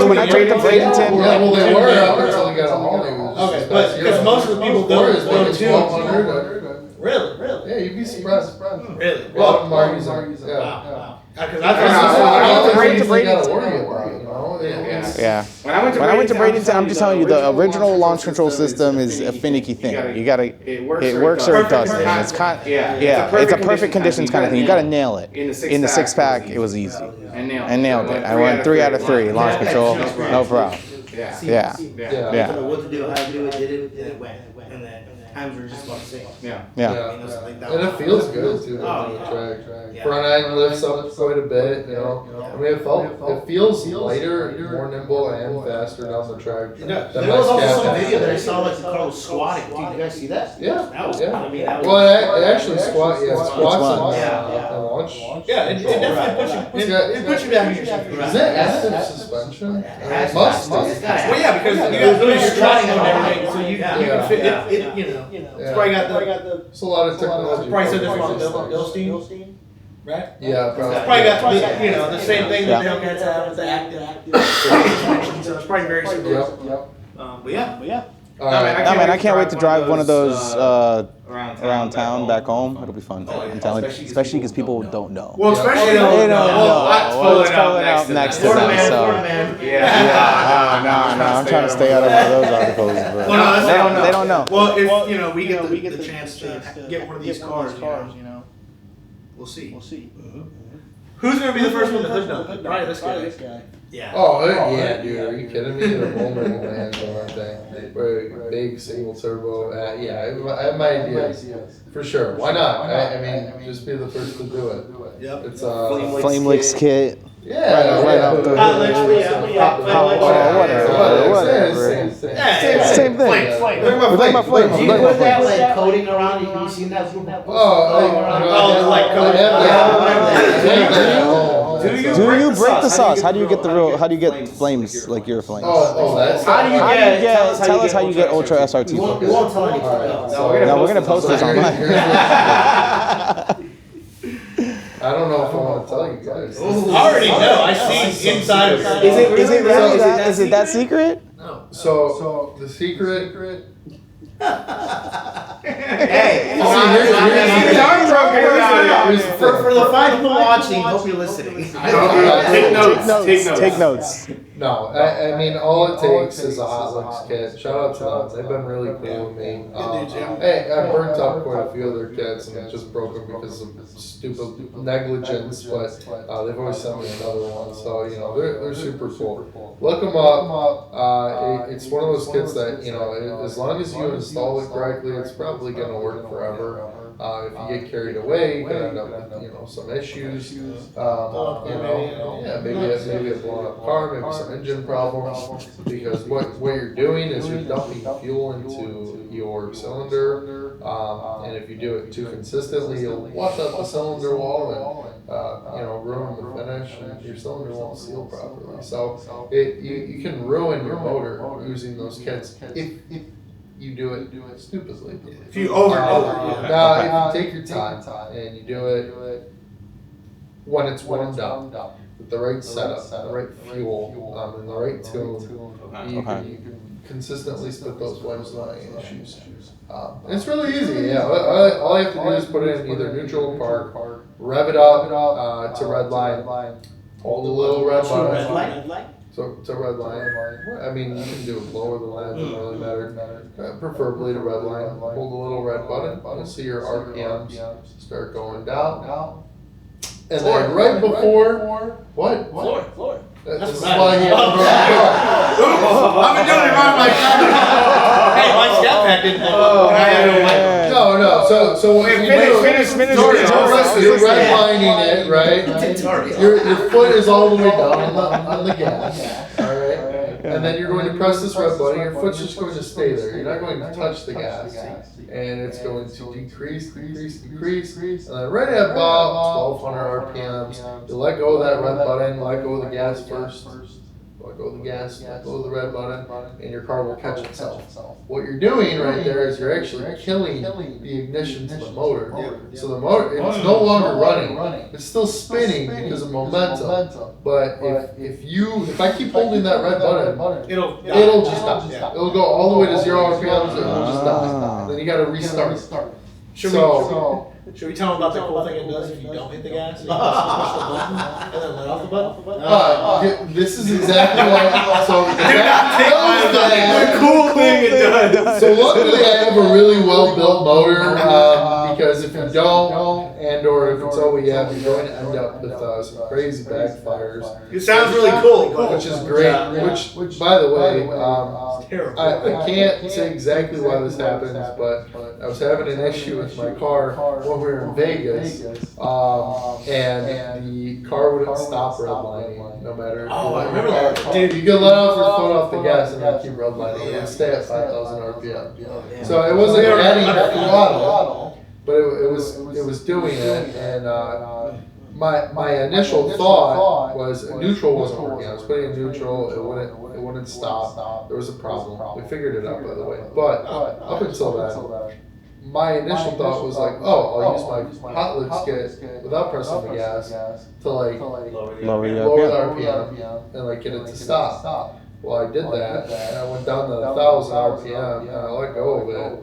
When I took the Bradenton, they were up until they got a Hollywood. Okay, but because most of the people build it with 1200. Really? Yeah, you'd be surprised. Really? A lot of them are using. Wow. Because I Yeah. When I went to Bradenton, I'm just telling you, the original launch control system is a finicky thing. It works or it doesn't. It's it's a perfect conditions kind of thing. You got to nail it. In the SIXPACK, it was easy. And nailed it. I went 3 out of 3 launch control, no problem. Yeah. What to do, how to do it, did it, and it went. And then times were just about the same. Yeah. And it feels good too. Track. Front end lifts up quite a bit. I mean, it feels lighter, more nimble, and faster down the track. There was also some video that I saw like the car was squatting. Did you guys see that? Yeah. That was. I mean, well, it actually squats. Yeah, squats. launch. Yeah, it definitely puts you back in your seat. Is it active suspension? It Must be. Well, yeah, because you got your tracking on everything, so you can fit it. It's probably got the. It's a lot of technology. Probably said this on Bilstein, right? Yeah, probably. It's probably got the same thing that the Hellcats have with the active suspension, so it's probably very similar. Yep. But yeah. Man, I can't wait to drive one of those around town back home. It'll be fun. I'm telling you, especially because people don't know. Well, especially they don't know what's pulling up next to Florida them. man, So. Florida man. No, I'm trying to stay out of one of those articles. But they don't know. Well, if we get the chance to get one of these cars, we'll see. Who's gonna be the first one to hood dunk? Probably this guy. Yeah. Oh, yeah, dude. Are you kidding me? The moment will land on that thing. Big single turbo. Yeah, I have my ideas. For sure. Why not? I mean, just be the first to do it. Yep. It's Flame Licks kit. Yeah, right off the whatever. Same thing. We're talking about flames. Do you put that like coating around it? You seen that? Do you break the sauce? How do you get flames like your flames? That's How do you get? Tell us how you get Ultra SRT. We won't tell anyone. No, we're gonna post this online. I don't know if I want to tell you guys. I already know. I see inside of it. Is it really that? Is it that secret? No. So the secret. Hey, for the 5 people watching, hope you're listening. Take notes. No, I mean, all it takes is a Hot Links kit. Shout out to them. They've been really cool with me. Hey, I burnt up quite a few of their kits and just broke them because of stupid negligence, but they've always sent me another one. So, they're super cool. Look them up. It's one of those kits that, as long as you install it correctly, it's probably going to work forever. If you get carried away, you can end up with some issues. Maybe a blown up car, maybe some engine problems. Because what you're doing is you're dumping fuel into your cylinder, and if you do it too consistently, you'll wash out the cylinder wall and ruin the finish, and your cylinder won't seal properly. So you can ruin your motor using those kits if you do it stupidly. If you over. Now, if you take your time and you do it when it's warmed up, with the right setup, the right fuel, and the right tune, you can consistently split those flames without any issues. It's really easy. Yeah, all you have to do is put it in either neutral or park, rev it up to red line, hold the little red button. So to red line, I mean, you can do it lower than that, it doesn't really matter. Preferably to red line, hold the little red button, you'll see your RPMs start going down. And then right before, what? Floor. This is why you have to go. I've been doing it around my car. Hey, my step pack didn't No. So what you do, you're redlining it, right? Your foot is all the way down on the gas, all right? And then you're going to press this red button. Your foot's just going to stay there. You're not going to touch the gas, and it's going to decrease, and then right at about 1,200 RPMs, you let go of that red button, let go of the gas first. Let go of the gas, let go of the red button, and your car will catch itself. What you're doing right there is you're actually killing the ignition to the motor. So the motor, it's no longer running. It's still spinning because of momentum. But if I keep holding that red button, it'll just stop. It'll go all the way to 0 RPMs and it'll just die. Then you got to restart. Should we tell them about the cool thing it does if you don't hit the gas? You just push the button and then let off the button? This is exactly what. So The cool thing it does. So luckily I have a really well built motor because if you don't, or if it's OEM, you're going to end up with some crazy backfires. It sounds really cool, which is great. Which by the way, I can't say exactly why this happens, but I was having an issue with my car when we were in Vegas, and the car wouldn't stop redlining no matter. Oh, I remember that. Dude, you can let off your foot off the gas and then keep redlining. It would stay at 5,000 RPM. So it wasn't adding throttle. but it was doing it, and my initial thought was neutral wasn't working. I was putting in neutral, it wouldn't stop. There was a problem. We figured it out, by the way. But up until then, my initial thought was like, I'll use my hot lips kit without pressing the gas to like lower the RPM and like get it to stop. Well, I did that, and I went down to 1,000 RPM, and I let go of it.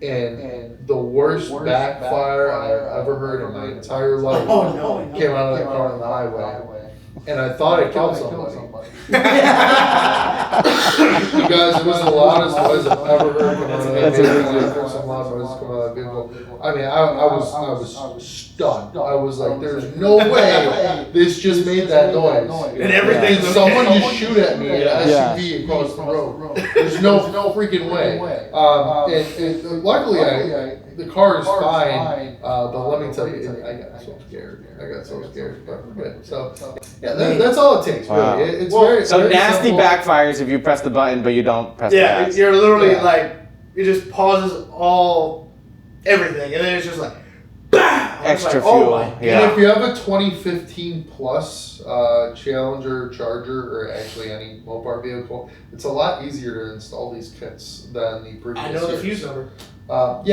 And the worst backfire I've ever heard in my entire life came out of that car on the highway. And I thought I killed somebody. You guys, it was the loudest noise I've ever heard come out of that vehicle. Some loud noises come out of that vehicle. I mean, I was stunned. I was like, there's no way this just made that noise. And everything. Did someone just shoot at me in an SUV across the road? There's no freaking way. And luckily, the car is fine. But let me tell you, I got so scared. But we're good. So yeah, that's all it takes. Wow. Really, it's very so very nasty simple. backfires if you press the button but you don't press the gas. You're literally like it just pauses everything, and then it's just like extra like, fuel. And if you have a 2015 plus Challenger, Charger, or actually any Mopar vehicle, it's a lot easier to install these kits than the previous. I know the years. fuse number. So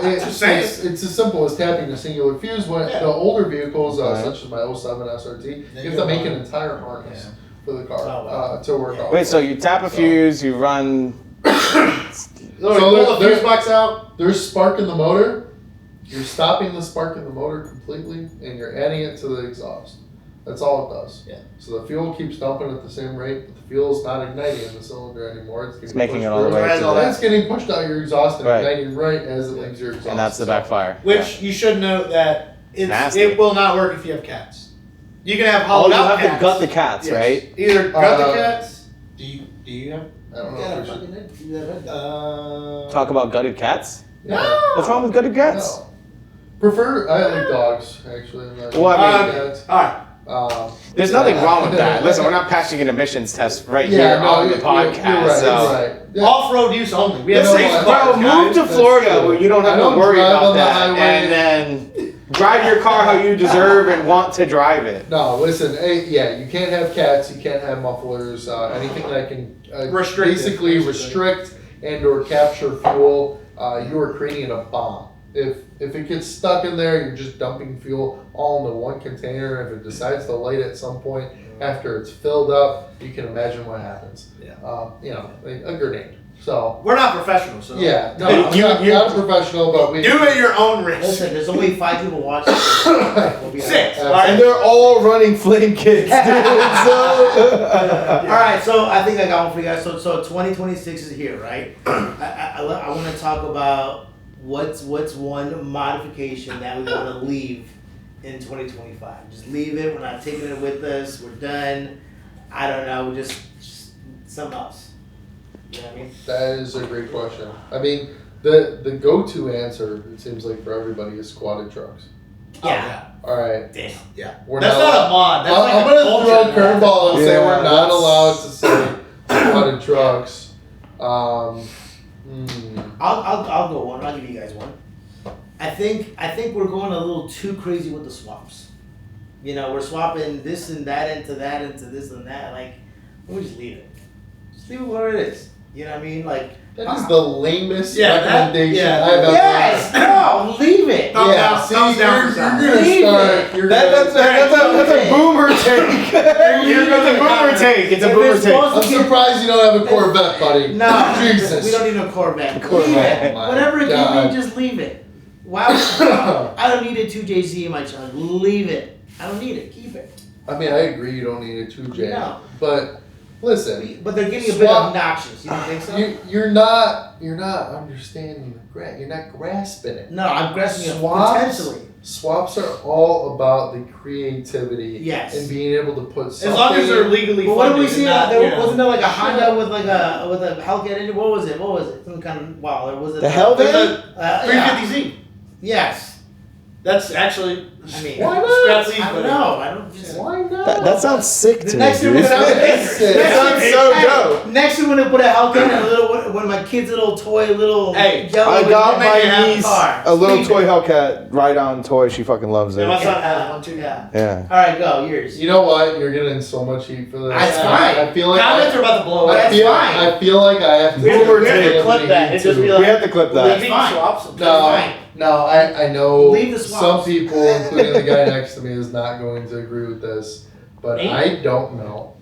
it's as simple as tapping a singular fuse. When the older vehicles, such as my 07 SRT, you have to make an entire harness for the car to work on. Wait, so you tap a fuse, you run. Pull the fuse box out. There's spark in the motor. You're stopping the spark in the motor completely, and you're adding it to the exhaust. That's all it does. Yeah. So the fuel keeps dumping at the same rate, but the fuel's not igniting in the cylinder anymore. It's making it all the way to it's getting pushed out your exhaust and igniting right as it leaves your exhaust. And that's the backfire. Which you should note that it will not work if you have cats. You can have hollowed out cats. You have to gut the cats, right? Either gut the cats. Do you have? I don't know. Talk about gutted cats? No. What's wrong with gutted cats? No. I like dogs, actually. Well, I mean, cats. Alright. There's nothing wrong with that. Listen, we're not passing an emissions test right here on the podcast. You're right. Off-road use only. We have Bro, move to Florida where you don't have to worry about that, and then drive your car how you deserve and want to drive it. No, listen. You can't have cats. You can't have mufflers. Anything that can basically restrict and/or capture fuel. You are creating a bomb. If it gets stuck in there, you're just dumping fuel all into one container. If it decides to light at some point after it's filled up, you can imagine what happens. A grenade. So we're not professionals. So I'm not a professional, but we do it at your own risk. Listen, there's only 5 people watching. We'll be 6, and they're all running flame kits, dude. All right, so I think I got one for you guys. So 2026 is here, right? I want to talk about what's one modification that we want to leave in 2025. Just leave it. We're not taking it with us. We're done. I don't know. Just something else. You know what I mean? That is a great question. I mean, the go-to answer, it seems like for everybody, is squatted trucks. Yeah. All right. Damn. Yeah. That's not a mod. That's I'm going to throw a curveball and say we're not allowed to say squatted trucks. I'll go one. I'll give you guys one. I think we're going a little too crazy with the swaps. You know, we're swapping this and that into this and that. Like, we just leave it. Just leave it where it is. You know what I mean? Like, that is the lamest recommendation I've ever Yes, no, leave it. Thumbs down. That's a boomer take. That's a boomer take. It's a boomer take. I'm surprised you don't have a Corvette, buddy. No, Jesus. We don't need no Corvette. Whatever it can be, just leave it. Why would I don't need a 2JZ in my truck. Leave it. I don't need it. Keep it. I mean, I agree you don't need a 2J. No. But listen. But they're getting a bit obnoxious. You don't think so? You're not understanding the grasp. You're not grasping it. No, I'm grasping it potentially. Swaps are all about the creativity and being able to put something. As long as they're legally funded. What did we see? Wasn't there like a Honda with a Hellcat engine? What was it? Some kind of or was it the Hellcat? 350Z. Yes. That's actually, I mean, why not? Scrappy, I don't know. I don't just. Why not? That sounds sick to me, Next year dude. we're gonna That sounds so dope. Next year we're gonna put a Hellcat in a little one of my kids' little toy, little yellow. I got my niece niece a little toy Hellcat ride-on toy. She fucking loves it. Yeah, my son has one too. Yeah. All right, go yours. You know what? You're getting so much heat for this. That's fine. I feel like Comments are about to blow up. That's fine. I feel like I have to. We have to take clip that. It's just be like, We have to clip that. Leaving Fine. swaps. No, I know Leave the some swaps. people, including the guy next to me, is not going to agree with this, but Me? I don't know.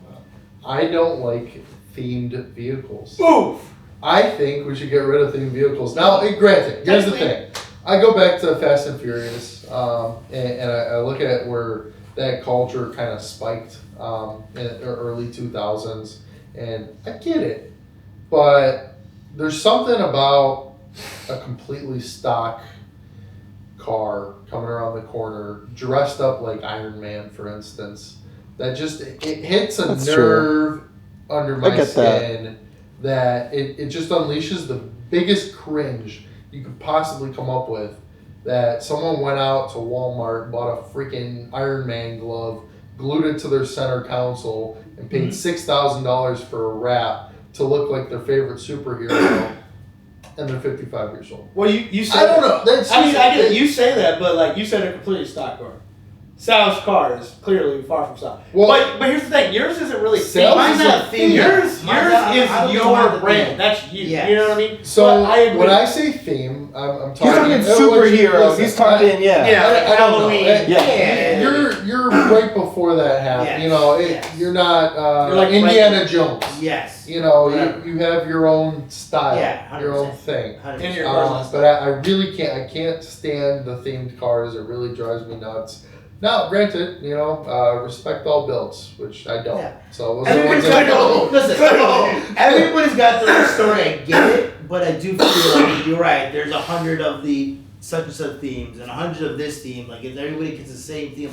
I don't like themed vehicles. Oof. I think we should get rid of themed vehicles. Now, granted, here's the thing. I go back to Fast and Furious, and I look at where that culture kind of spiked in the early 2000s, and I get it. But there's something about a completely stock car coming around the corner, dressed up like Iron Man, for instance, that just it hits a That's nerve under my get skin that it just unleashes the biggest cringe you could possibly come up with. That someone went out to Walmart, bought a freaking Iron Man glove, glued it to their center console, and paid $6,000 for a wrap to look like their favorite superhero. And they're 55 years old. Well, you say I don't know. That's I mean, just- I get it. You say that, but like you said, a completely stock car. Sal's car is clearly far from stock. Well, but here's the thing. Yours isn't really Sal's themed. is not a themed. Yours Mine's not- is I don't think your mine's a brand. theme. That's you. Yes. You know what I mean? So But I agree. when I say theme, I'm He's talking talking superheroes. He's talking, yeah. Yeah, like I don't know. Halloween. Yeah. You're right before that happened. Yes. You know, Yes. you're not You're like Indiana Jones. Yes. You know, Whatever. you have your own style, Yeah, your own 100%. thing. 100%. In your cars. But I really can't. I can't stand the themed cars. It really drives me nuts. Now, granted, you know, respect all builds, which I don't. Yeah. So those are the ones Everybody's that I got don't. listen, everybody's got their own story. I get it, but I do feel like you're right. There's 100 of the such and such themes and 100 of this theme. Like if everybody gets the same theme,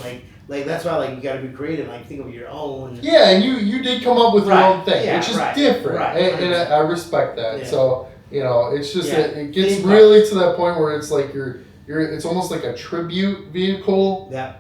like that's why like you got to be creative. Like think of your own. Yeah, and you did come up with your Right. own thing, Yeah, which is right. different, Right. and I respect that. Yeah. So you know, it's just Yeah. it gets Theme really to that point where it's like you're it's almost like a tribute vehicle. Yeah.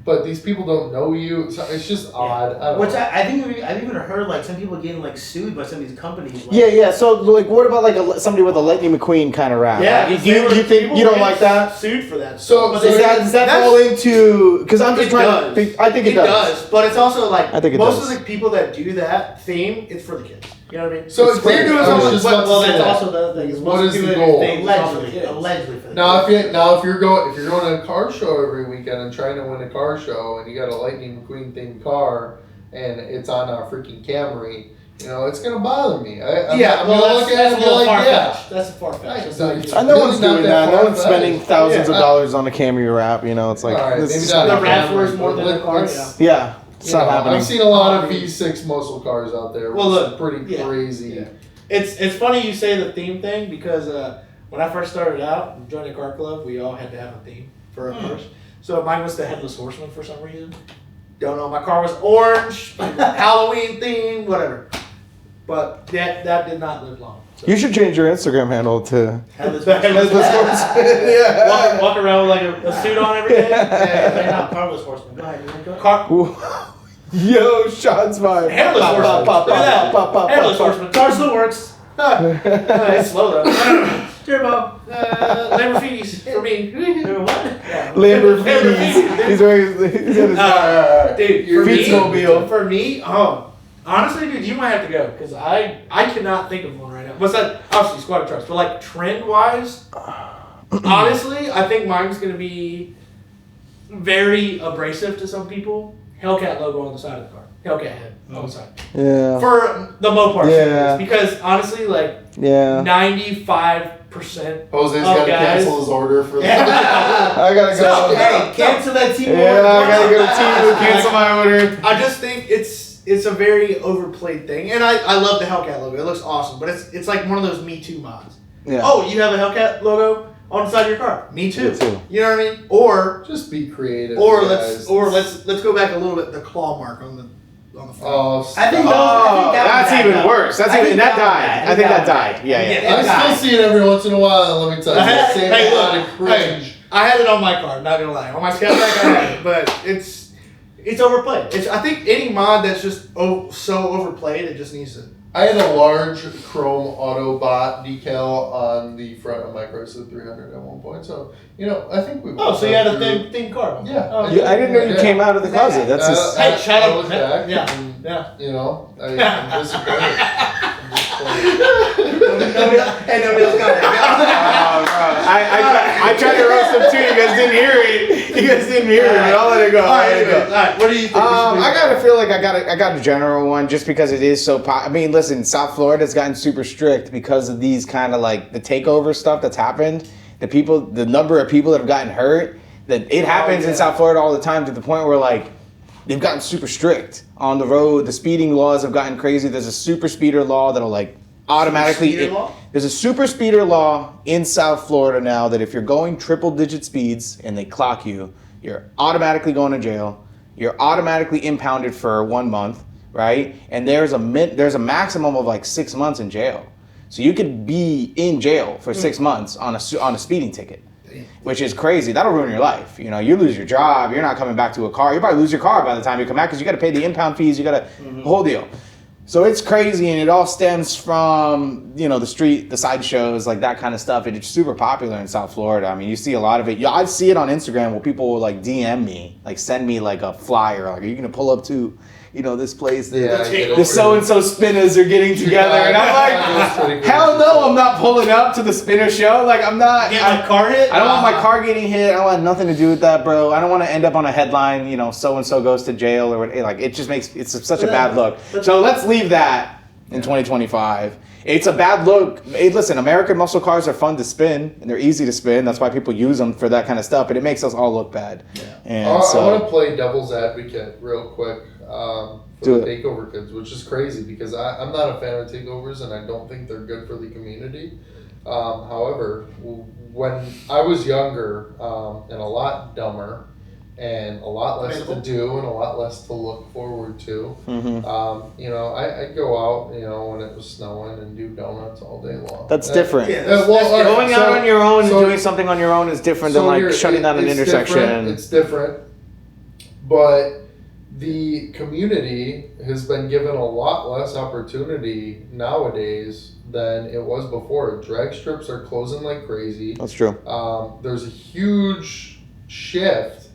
But these people don't know you. So it's just odd. I don't Which know. I think I've even heard like some people getting like sued by some of these companies. Like, Yeah. So, like, what about like somebody with a Lightning McQueen kind of rap? Yeah, Like, you think you don't like that? Sued for that. So- But so Does that fall into? Because I'm just It trying does. to think. I think it does. but it's also like I think it most does. of the people that do that theme, it's for the kids. You know what I mean? So It's if you're great. doing I was something- just well, about to say that's that. also the other thing. What most is the doing goal? things for the kids. Allegedly for the Now, kids. if you're going to a car show every weekend and trying to win a car show, and you got a Lightning McQueen themed car, and it's on a freaking Camry, you know, it's gonna bother me. I'm Yeah, well, gonna that's look at it a and be little like, far yeah. fetched. That's a far fetched. And no one's Really not doing that. No one's far-fetched. spending thousands of Yeah. dollars on a Camry wrap. You know, it's like All right, this maybe is not not The Camry, RAV4 is more but than a car, let's- Yeah, it's you not know, happening. I've seen a lot of V6 muscle cars out there. Well, Which look, is pretty yeah, crazy. yeah. It's funny you say the theme thing because when I first started out and joined a car club, we all had to have a theme for our cars. So mine was the Headless Horseman for some reason. Don't know. My car was orange, Halloween theme, whatever. But that did not live long. So. You should change your Instagram handle to Headless The Headless Horseman. yeah. walk around with like a suit on every day. They're not carless horsemen. Go ahead. You want to go? Car, Yo, shots fired. Headless Horseman. Look at that. Headless Horseman. Car still works. It's slow though. Turbo. Lamborghinis for me. What? Lamborghinis. He's wearing. He's in his Dude, Your for me, Fitzmobile. for me, honestly, dude, you might have to go because I cannot think of one right now. What's that? Obviously, squad trucks, but like trend wise, honestly, I think mine's gonna be very abrasive to some people. Hellcat logo on the side of the car. Hellcat head on the side. Yeah. For the Mopar Yeah. series, because honestly, like Yeah. 95%. Jose's Oh, got to guys. cancel his order for that. I gotta go. No, Hey, cancel that team. Yeah, I gotta go to T to cancel my order. I just think it's a very overplayed thing, and I love the Hellcat logo. It looks awesome, but it's like one of those Me Too mods. Yeah. Oh, you have a Hellcat logo on the side of your car. Me too. Me too. You know what I mean? Or Just be creative. let's guys. let's go back a little bit. The claw mark on the front. Oh, I think Oh, that that's one even died. worse. That's I even think that that one died. died. I think that That one died. Yeah, yeah. Yeah. I still see it every once in a while, and let me tell you, Hey, the same hey, amount look, of cringe. I had it on my car. Not gonna lie, on my Scout Pack I had it, but it's overplayed. I think any mod that's just so overplayed, it just needs to. I had a large chrome Autobot decal on the front of my Chrysler 300 at one point, so I think we. Oh, so you had a thin car? Yeah. Oh, I didn't know you came out of the closet. That's just. Hey, shut up. Back Yeah. and, Yeah. I'm disappointed. Nobody else got it. I tried to roast them too. You guys didn't hear it. You guys didn't hear it. But I'll let it go. All right. What do you think? I gotta feel like I got a general one just because it is so. I mean, listen, South Florida's gotten super strict because of these kind of like the takeover stuff that's happened. The number of people that have gotten hurt. That it happens in South Florida all the time to the point where like they've gotten super strict on the road. The speeding laws have gotten crazy. There's a super speeder law that'll like automatically. There's a super speeder law in South Florida now that if you're going triple digit speeds and they clock you, you're automatically going to jail. You're automatically impounded for 1 month, right? And there's a maximum of like 6 months in jail. So you could be in jail for 6 months on a speeding ticket, which is crazy. That'll ruin your life. You lose your job. You're not coming back to a car. You probably lose your car by the time you come back because you got to pay the impound fees. You got to the whole deal. So it's crazy, and it all stems from the street, the sideshows, like that kind of stuff. It's super popular in South Florida. I mean, you see a lot of it. I see it on Instagram where people will like DM me, like send me like a flyer, like, are you gonna pull up to, this place? The so and so spinners are getting together, and I'm like, hell no, I'm not pulling up to the spinner show. Like I'm not. Get my car hit? I don't want my car getting hit. I don't want nothing to do with that, bro. I don't want to end up on a headline. So and so goes to jail or what. Like it just makes it's such a bad look. So let's leave that in 2025. It's a bad look. Hey, listen, American muscle cars are fun to spin and they're easy to spin. That's why people use them for that kind of stuff. But it makes us all look bad. Yeah. And I want to play devil's advocate real quick for the takeover kids, which is crazy because I'm not a fan of takeovers and I don't think they're good for the community. However, when I was younger and a lot dumber and a lot less to do and a lot less to look forward to, I'd go out, when it was snowing and do donuts all day long. That's different. Going out on your own and doing something on your own is different than like shutting down an intersection. It's different, but the community has been given a lot less opportunity nowadays than it was before. Drag strips are closing like crazy. That's true. There's a huge shift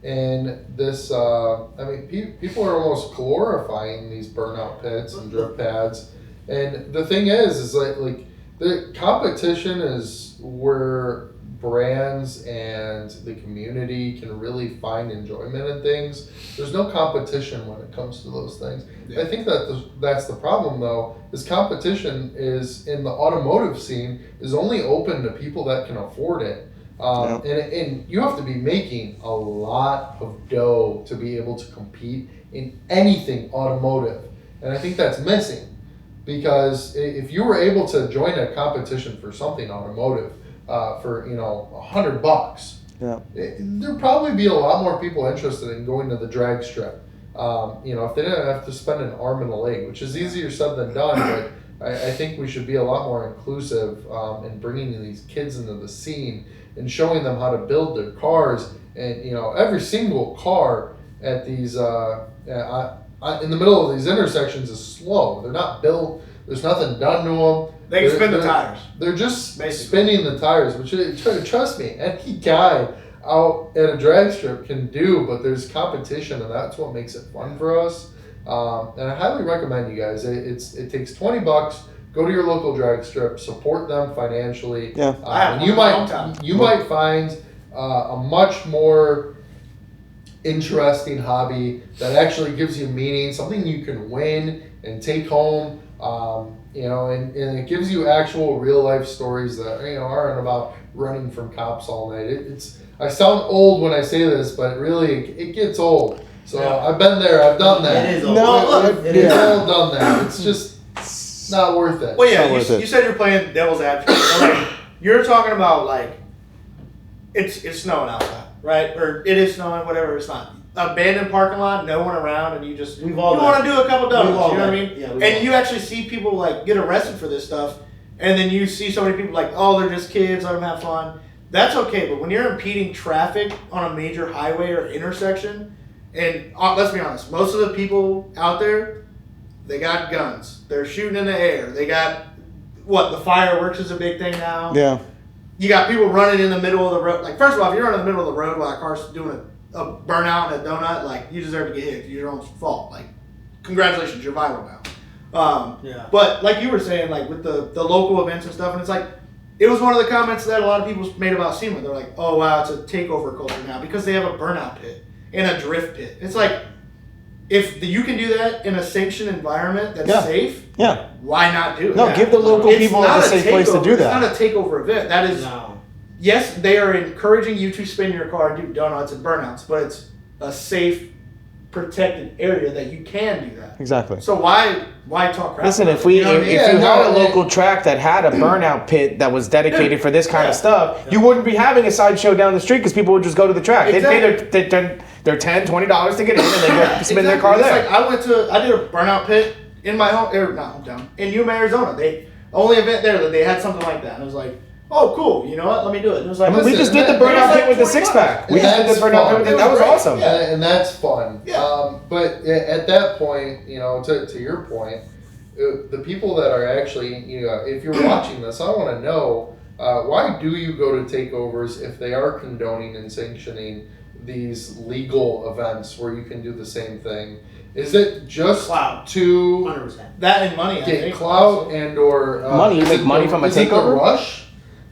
in this. People are almost glorifying these burnout pits and drip pads. And the thing is like the competition is where brands and the community can really find enjoyment in things. There's no competition when it comes to those things. Yeah. I think that's the problem though, is competition is in the automotive scene is only open to people that can afford it. And you have to be making a lot of dough to be able to compete in anything automotive. And I think that's missing because if you were able to join a competition for something automotive, for $100, there'd probably be a lot more people interested in going to the drag strip. If they didn't have to spend an arm and a leg, which is easier said than done, but I think we should be a lot more inclusive in bringing these kids into the scene and showing them how to build their cars. And every single car at these in the middle of these intersections is slow. They're not built. There's nothing done to them. They can spin the tires. They're just spinning the tires, which, trust me, any guy out at a drag strip can do, but there's competition, and that's what makes it fun for us. And I highly recommend you guys. It takes $20. Go to your local drag strip, support them financially. Yeah. And you might find a much more interesting hobby that actually gives you meaning, something you can win and take home. And it gives you actual real life stories that aren't about running from cops all night. I sound old when I say this, but really it gets old. So I've been there, I've done that. It is old. It's all done that. It's just not worth it. Well, yeah, you said you're playing devil's advocate. Like, you're talking about like it's snowing outside, right? Or it is snowing, whatever. It's not. Abandoned parking lot, no one around, and you want to do a couple donuts, you know what I mean? Yeah, and you actually see people like get arrested for this stuff, and then you see so many people like, oh, they're just kids, let them have fun. that's okay. But when you're impeding traffic on a major highway or intersection, and let's be honest, most of the people out there, they got guns. They're shooting in the air. They got the fireworks is a big thing now. Yeah. You got people running in the middle of the road. Like, first of all, if you're running in the middle of the road while a car's doing a burnout and a donut, like, you deserve to get hit. It's your own fault. Like, congratulations, you're viral now. But like you were saying, like with the local events and stuff, and it's like, it was one of the comments that a lot of people made about SEMA. They're like, oh wow, it's a takeover culture now because they have a burnout pit and a drift pit. It's like, if you can do that in a sanctioned environment that's safe, why not do it? No, give the local people a safe place to do that. It's not a takeover event. That is, yes, they are encouraging you to spin your car, do donuts and burnouts, but it's a safe, protected area that you can do that. Exactly. So why talk crap? Listen, if you had a local track that had a burnout pit that was dedicated for this kind of stuff, you wouldn't be having a sideshow down the street because people would just go to the track. They'd pay their $10, $20 to get in, and they go spin their car there. It's like I did a burnout pit in my hometown in Yuma, Arizona. The only event there that they had something like that, and it was like, oh, cool. You know what? Let me do it. And it was like, we just did the burnout pit with the SIXPACK. We just did the burnout pit. That was awesome. Yeah, and that's fun. Yeah. But at that point, to your point, the people that are actually, if you're watching this, I want to know, why do you go to takeovers if they are condoning and sanctioning these legal events where you can do the same thing? Is it just clout to 100%. That and money? Get clout and or money? You make money from a takeover? Rush?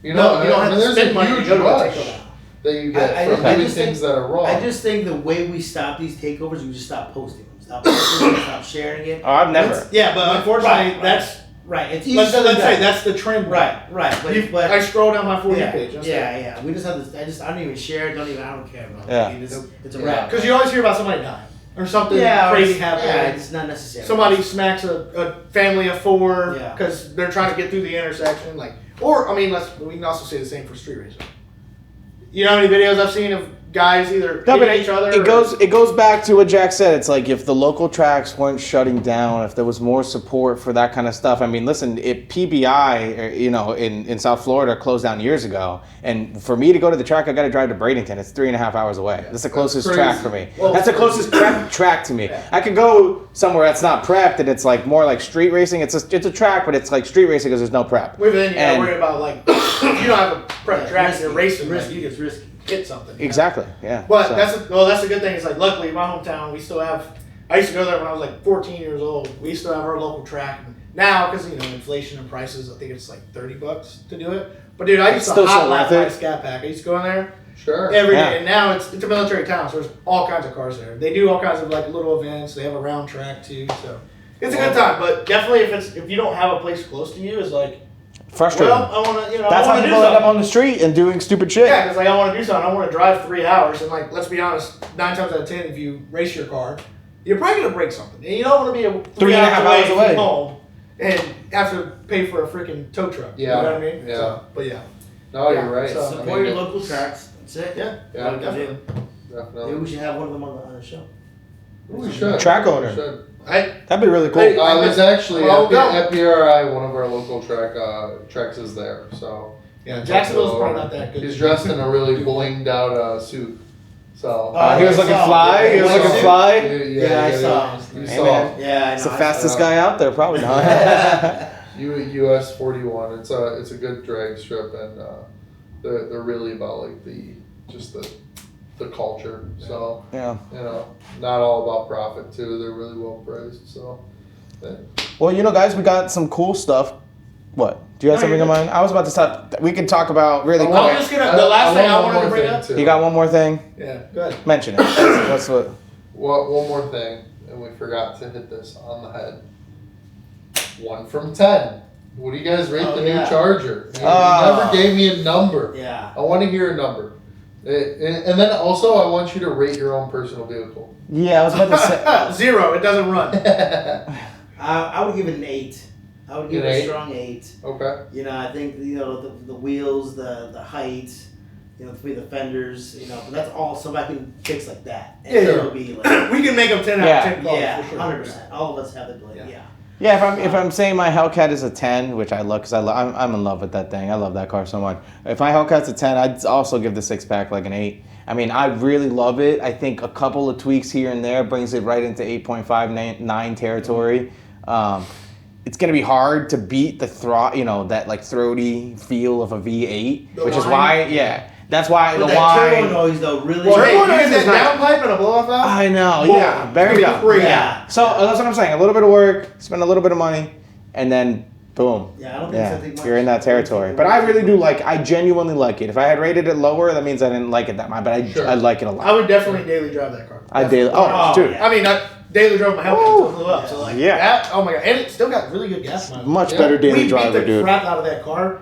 No, you don't have to spend money to go to a takeover. That you get from doing things that are wrong. I just think the way we stop these takeovers, we just stop posting them, stop posting them, stop sharing it. Oh, I've never. But unfortunately, that's. Right, it's let's say that's the trend. Right. But I scroll down my 4U page. Yeah. We just have this. I don't even share it. I don't care about it. Yeah. It's a wrap. Because you always hear about somebody dying or something crazy happening. Yeah, it's not necessary. Somebody smacks a family of 4 because they're trying to get through the intersection. We can also say the same for street racing. You know how many videos I've seen of guys either hitting each other? It goes back to what Jack said. It's like if the local tracks weren't shutting down, if there was more support for that kind of stuff. I mean, listen, if PBI, in South Florida closed down years ago, and for me to go to the track, I got to drive to Bradenton. It's 3.5 hours away. That's the closest track for me. Well, that's the closest track to me. Yeah. I could go somewhere that's not prepped, and it's like more like street racing. It's a track, but it's like street racing because there's no prep. Well, then you got to worry about if you don't have a prep track, you're racing risky. You get risky. Get something. Exactly. Yeah. But that's a good thing. It's like, luckily in my hometown we still have. I used to go there when I was like 14 years old. We still have our local track. And now, because inflation and prices, I think it's like $30 to do it. But dude, I used to hot lap my Scat Pack. I used to go in there every day. And now it's a military town, so there's all kinds of cars there. They do all kinds of like little events. They have a round track too, so it's a good time. But definitely, if you don't have a place close to you, it's like. Frustrating. Well, I want to, That's how people end up on the street and doing stupid shit. Yeah, because I want to do something. I want to drive 3 hours, and let's be honest, 9 times out of 10, if you race your car, you're probably gonna break something, and you don't want to be 3.5 hours away from home and have to pay for a freaking tow truck. Yeah. You know what I mean? Yeah. So, but yeah. No, you're right. So support your local tracks. That's it. Yeah. Definitely. Maybe we should have one of them on the show. We should. Track owner. We should. That'd be really cool. There's actually at PRI, one of our local tracks is there. So Jacksonville's probably not that good. He's dressed in a really blinged out suit. So he was looking fly. He was looking fly. Yeah, I saw. You saw. Yeah, I know. It's the fastest guy out there, probably not. US 41. It's a good drag strip, and they're really about like the culture. So not all about profit too. They're really well priced. So. Well, guys, we got some cool stuff. What? Do you have something in mind? I was about to start. We can talk about really quick. I'm just gonna. The last thing I wanted to bring up. You got one more thing? Yeah. Go ahead. Mention it. What's what? Well, one more thing, and we forgot to hit this on the head. 1 from 10. What do you guys rate the new Charger? You never gave me a number. Yeah. I want to hear a number. And then also, I want you to rate your own personal vehicle. Yeah, I was about to say 0. It doesn't run. I would give it an 8. I would give it a strong 8. Okay. I think the wheels, the height, the fenders, but that's all somebody can fix like that. And it'll be like we can make them 10 out of 10 cars. Yeah, for sure. 100%. All of us have the ability. Yeah. Yeah, if I'm saying my Hellcat is a 10, which I love because I'm in love with that thing. I love that car so much. If my Hellcat's a 10, I'd also give the 6-pack like an 8. I mean, I really love it. I think a couple of tweaks here and there brings it right into 8.5, 9 territory. It's gonna be hard to beat the that like throaty feel of a V8, which is why, that's why the wine. Turbo noise though really. Well, turbo noise is that downpipe and a blow off valve. I know, yeah, there you go. Yeah. So that's what I'm saying. A little bit of work, spend a little bit of money, and then boom. Yeah, I don't think it's much. You're in that territory. But I really do I genuinely like it. If I had rated it lower, that means I didn't like it that much. But I like it a lot. I would definitely daily drive that car. Dude. I mean, I daily drove my Hellcat until it blew up. So like, that, oh my god, and it still got really good gas mileage. Much better daily driver, dude. We beat the crap out of that car.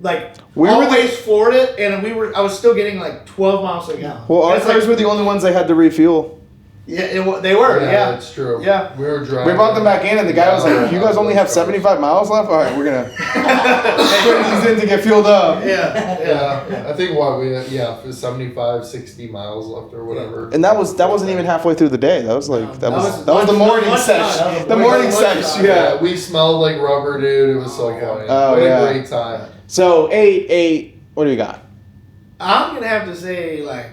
Like, always floored it, and I was still getting like 12 miles a gallon. Well, our cars were the only ones they had to refuel. Yeah, they were. Yeah, that's true. Yeah, we were driving. We brought them back in, and the guy was like, "You guys only have 75 miles left. All right, we're gonna put these in to get fueled up." Yeah. I think for 75, 60 miles left or whatever. And that wasn't even halfway through the day. That was like that was the morning session. The morning session. Yeah, we smelled like rubber, dude. It was so funny. Oh, what a great time. So 8. What do you got? I'm gonna have to say 9.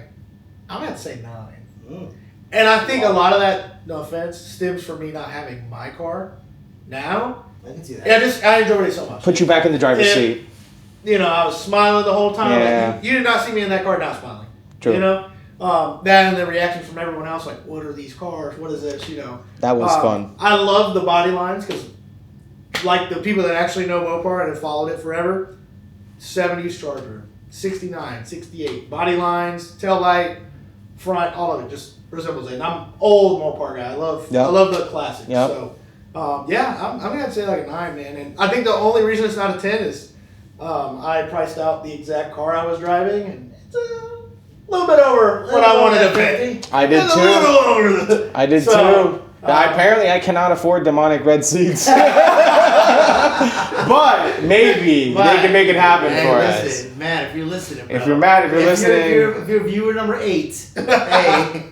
And I think a lot of that, no offense, stems from me not having my car now. I can see that. Yeah, I enjoyed it so much. Put you back in the driver's seat. I was smiling the whole time. Yeah. Like, you did not see me in that car not smiling. True. That and the reaction from everyone else, like, what are these cars? What is this? That was fun. I love the body lines because, like the people that actually know Mopar and have followed it forever, 70s Charger, 69, 68, body lines, tail light, front, all of it just resembles it. And I'm an old Mopar guy. I love the classics. Yep. So, I'm gonna say like a 9, man. And I think the only reason it's not a 10 is I priced out the exact car I was driving, and it's a little bit over what I wanted to pay. I did too. A little over. I did too. Apparently, I cannot afford demonic red seats. But maybe they can make it happen for us. Man, if you're listening, bro. If you're listening. If you're viewer number 8, hey.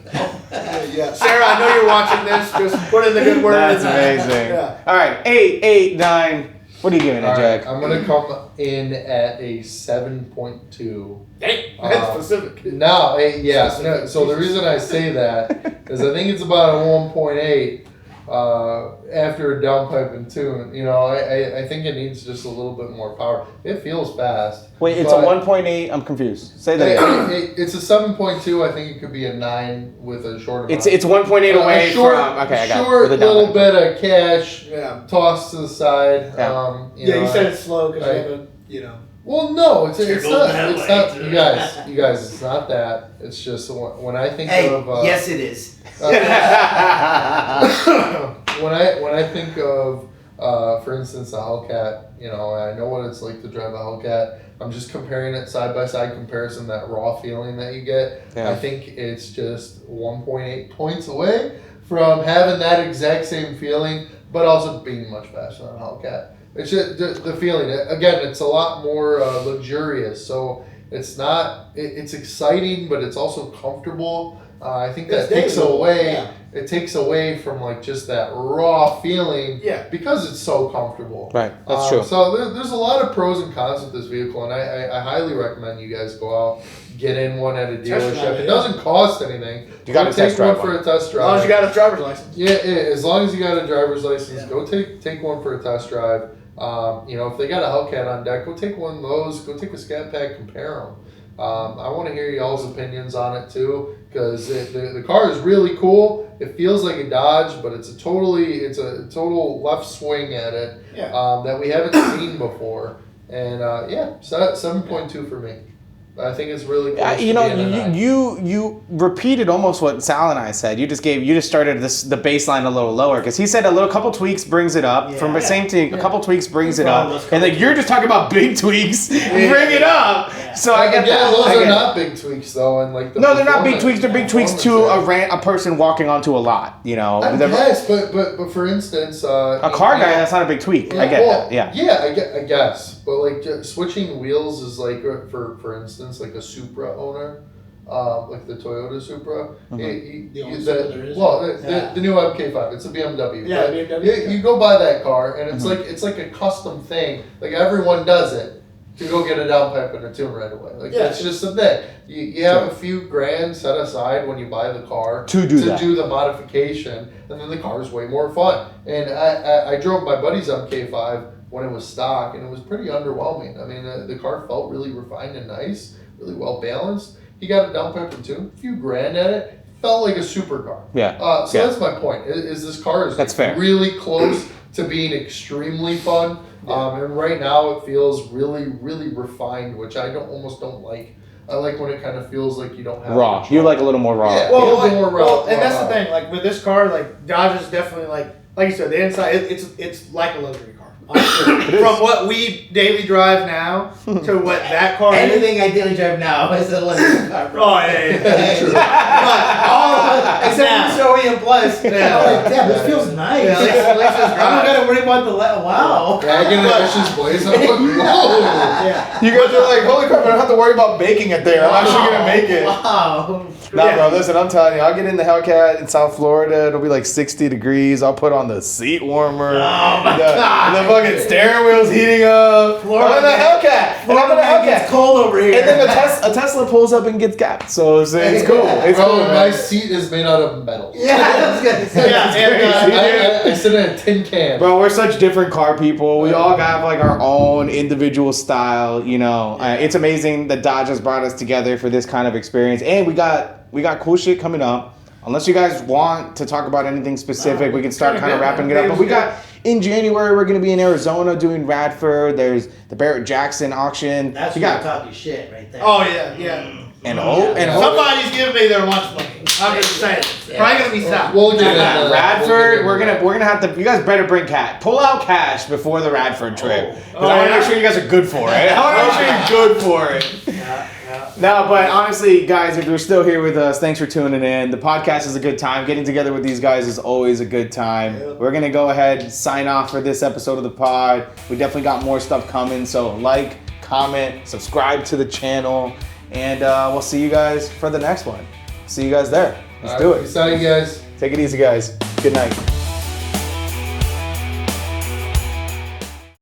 Yeah, Sarah, I know you're watching this. Just put in the good word. That's amazing. Yeah. All right, 8, 9. What are you giving it, Jack? I'm gonna come in at a 7.2. Hey, that's specific. So the reason I say that is I think it's about a 1.8 after a downpipe and tune. I think it needs just a little bit more power. It feels fast. Wait, it's a 1.8. I'm confused. Say that again. It's a 7.2. I think it could be a 9 with a short amount. It's 1.8 away from. Okay, I got it. Short little bit of cash tossed to the side. Yeah, you said it's slow because you haven't, Well, no, it's not. You guys, it's not that. It's just when I think of. Yes, it is. When I think of, for instance, the Hellcat, I know what it's like to drive a Hellcat. I'm just comparing it side by side comparison, that raw feeling that you get. Yeah. I think it's just 1.8 points away from having that exact same feeling, but also being much faster than a Hellcat. It's just the feeling. Again, it's a lot more luxurious. So it's not. It's exciting, but it's also comfortable. I think that takes away. Yeah. It takes away from like just that raw feeling. Yeah. Because it's so comfortable. Right. That's true. So there's a lot of pros and cons with this vehicle, and I highly recommend you guys go out, get in one at a dealership. It doesn't cost anything. You got to take one for a test drive. As long as you got a driver's license. Yeah, as long as you got a driver's license, go take one for a test drive. If they got a Hellcat on deck, go take one of those. Go take a Scat Pack, compare them. I want to hear y'all's opinions on it too, because the car is really cool. It feels like a Dodge, but it's a total left swing at it that we haven't seen before. And 7.2 for me. I think it's really close. You repeated almost what Sal and I said. You just started the baseline a little lower because he said couple tweaks brings it up from the same thing. A couple tweaks brings it up, and like you're just talking about big tweaks, bring it up. Yeah. So I get that. Those are not big tweaks though, and like no, they're not big tweaks. They're big tweaks to a person walking onto a lot. Yes, but for instance, a car guy, that's not a big tweak. I get that. Yeah. I guess, but like switching wheels is like for instance. Like a Supra owner, like the Toyota Supra. The only Supra there is. The new MK5. It's a BMW. Yeah, BMW. You go buy that car, and it's like a custom thing. Like everyone does it to go get a downpipe and a tune right away. Like that's just the thing. You have a few grand set aside when you buy the car to do the modification, and then the car is way more fun. And I drove my buddy's MK5 when it was stock, and it was pretty underwhelming. I mean, the car felt really refined and nice, really well balanced. He got a downpipe and tune, a few grand at it. Felt like a supercar. Yeah. So that's my point. Is this car is that's fair. Really close to being extremely fun. And right now it feels really, really refined, which I almost don't like. I like when it kind of feels like you don't have raw. You like a little more raw. Yeah, well, and that's the thing. Like with this car, like Dodge is definitely like you said, the inside it's like a luxury car. From what we daily drive now to what that car Anything I daily drive now is a luxury car. Oh, Except for OEM Plus. Damn, this feels nice. Yeah, I don't gotta worry about the wow. Dragging the Mission's place. I'm like, whoa. Yeah. You guys are like, holy crap, I don't have to worry about making it there. I'm actually gonna make it. Wow. Nah, bro, listen, I'm telling you, I'll get in the Hellcat in South Florida. It'll be like 60 degrees. I'll put on the seat warmer. Oh my God. The fucking steering wheel's heating up. Florida, I'm in the Hellcat. Florida man gets cold over here. And then a Tesla pulls up and gets gapped. So it's cool. It's cool, My man. seat is made out of metal. Yeah, I was gonna say. I sit in a tin can. Bro, we're such different car people. We all have like our own individual style, you know. It's amazing that Dodge has brought us together for this kind of experience. And we got cool shit coming up. Unless you guys want to talk about anything specific, we can start kind of wrapping it up. But we got, in January, we're going to be in Arizona doing Radford. There's the Barrett-Jackson auction. That's you got talking shit right there. Oh, yeah. And somebody's giving me their lunch money. I'm just saying. Probably gonna be South. We'll get into Radford. We're gonna have to. You guys better bring pull out cash before the Radford trip. I want to make sure you guys are good for it. I want to make sure you're good for it. No, but honestly, guys, if you're still here with us, thanks for tuning in. The podcast is a good time. Getting together with these guys is always a good time. We're gonna go ahead and sign off for this episode of the pod. We definitely got more stuff coming. So like, comment, subscribe to the channel. And we'll see you guys for the next one. See you guys there. Let's do it. Exciting, guys. Take it easy, guys. Good night.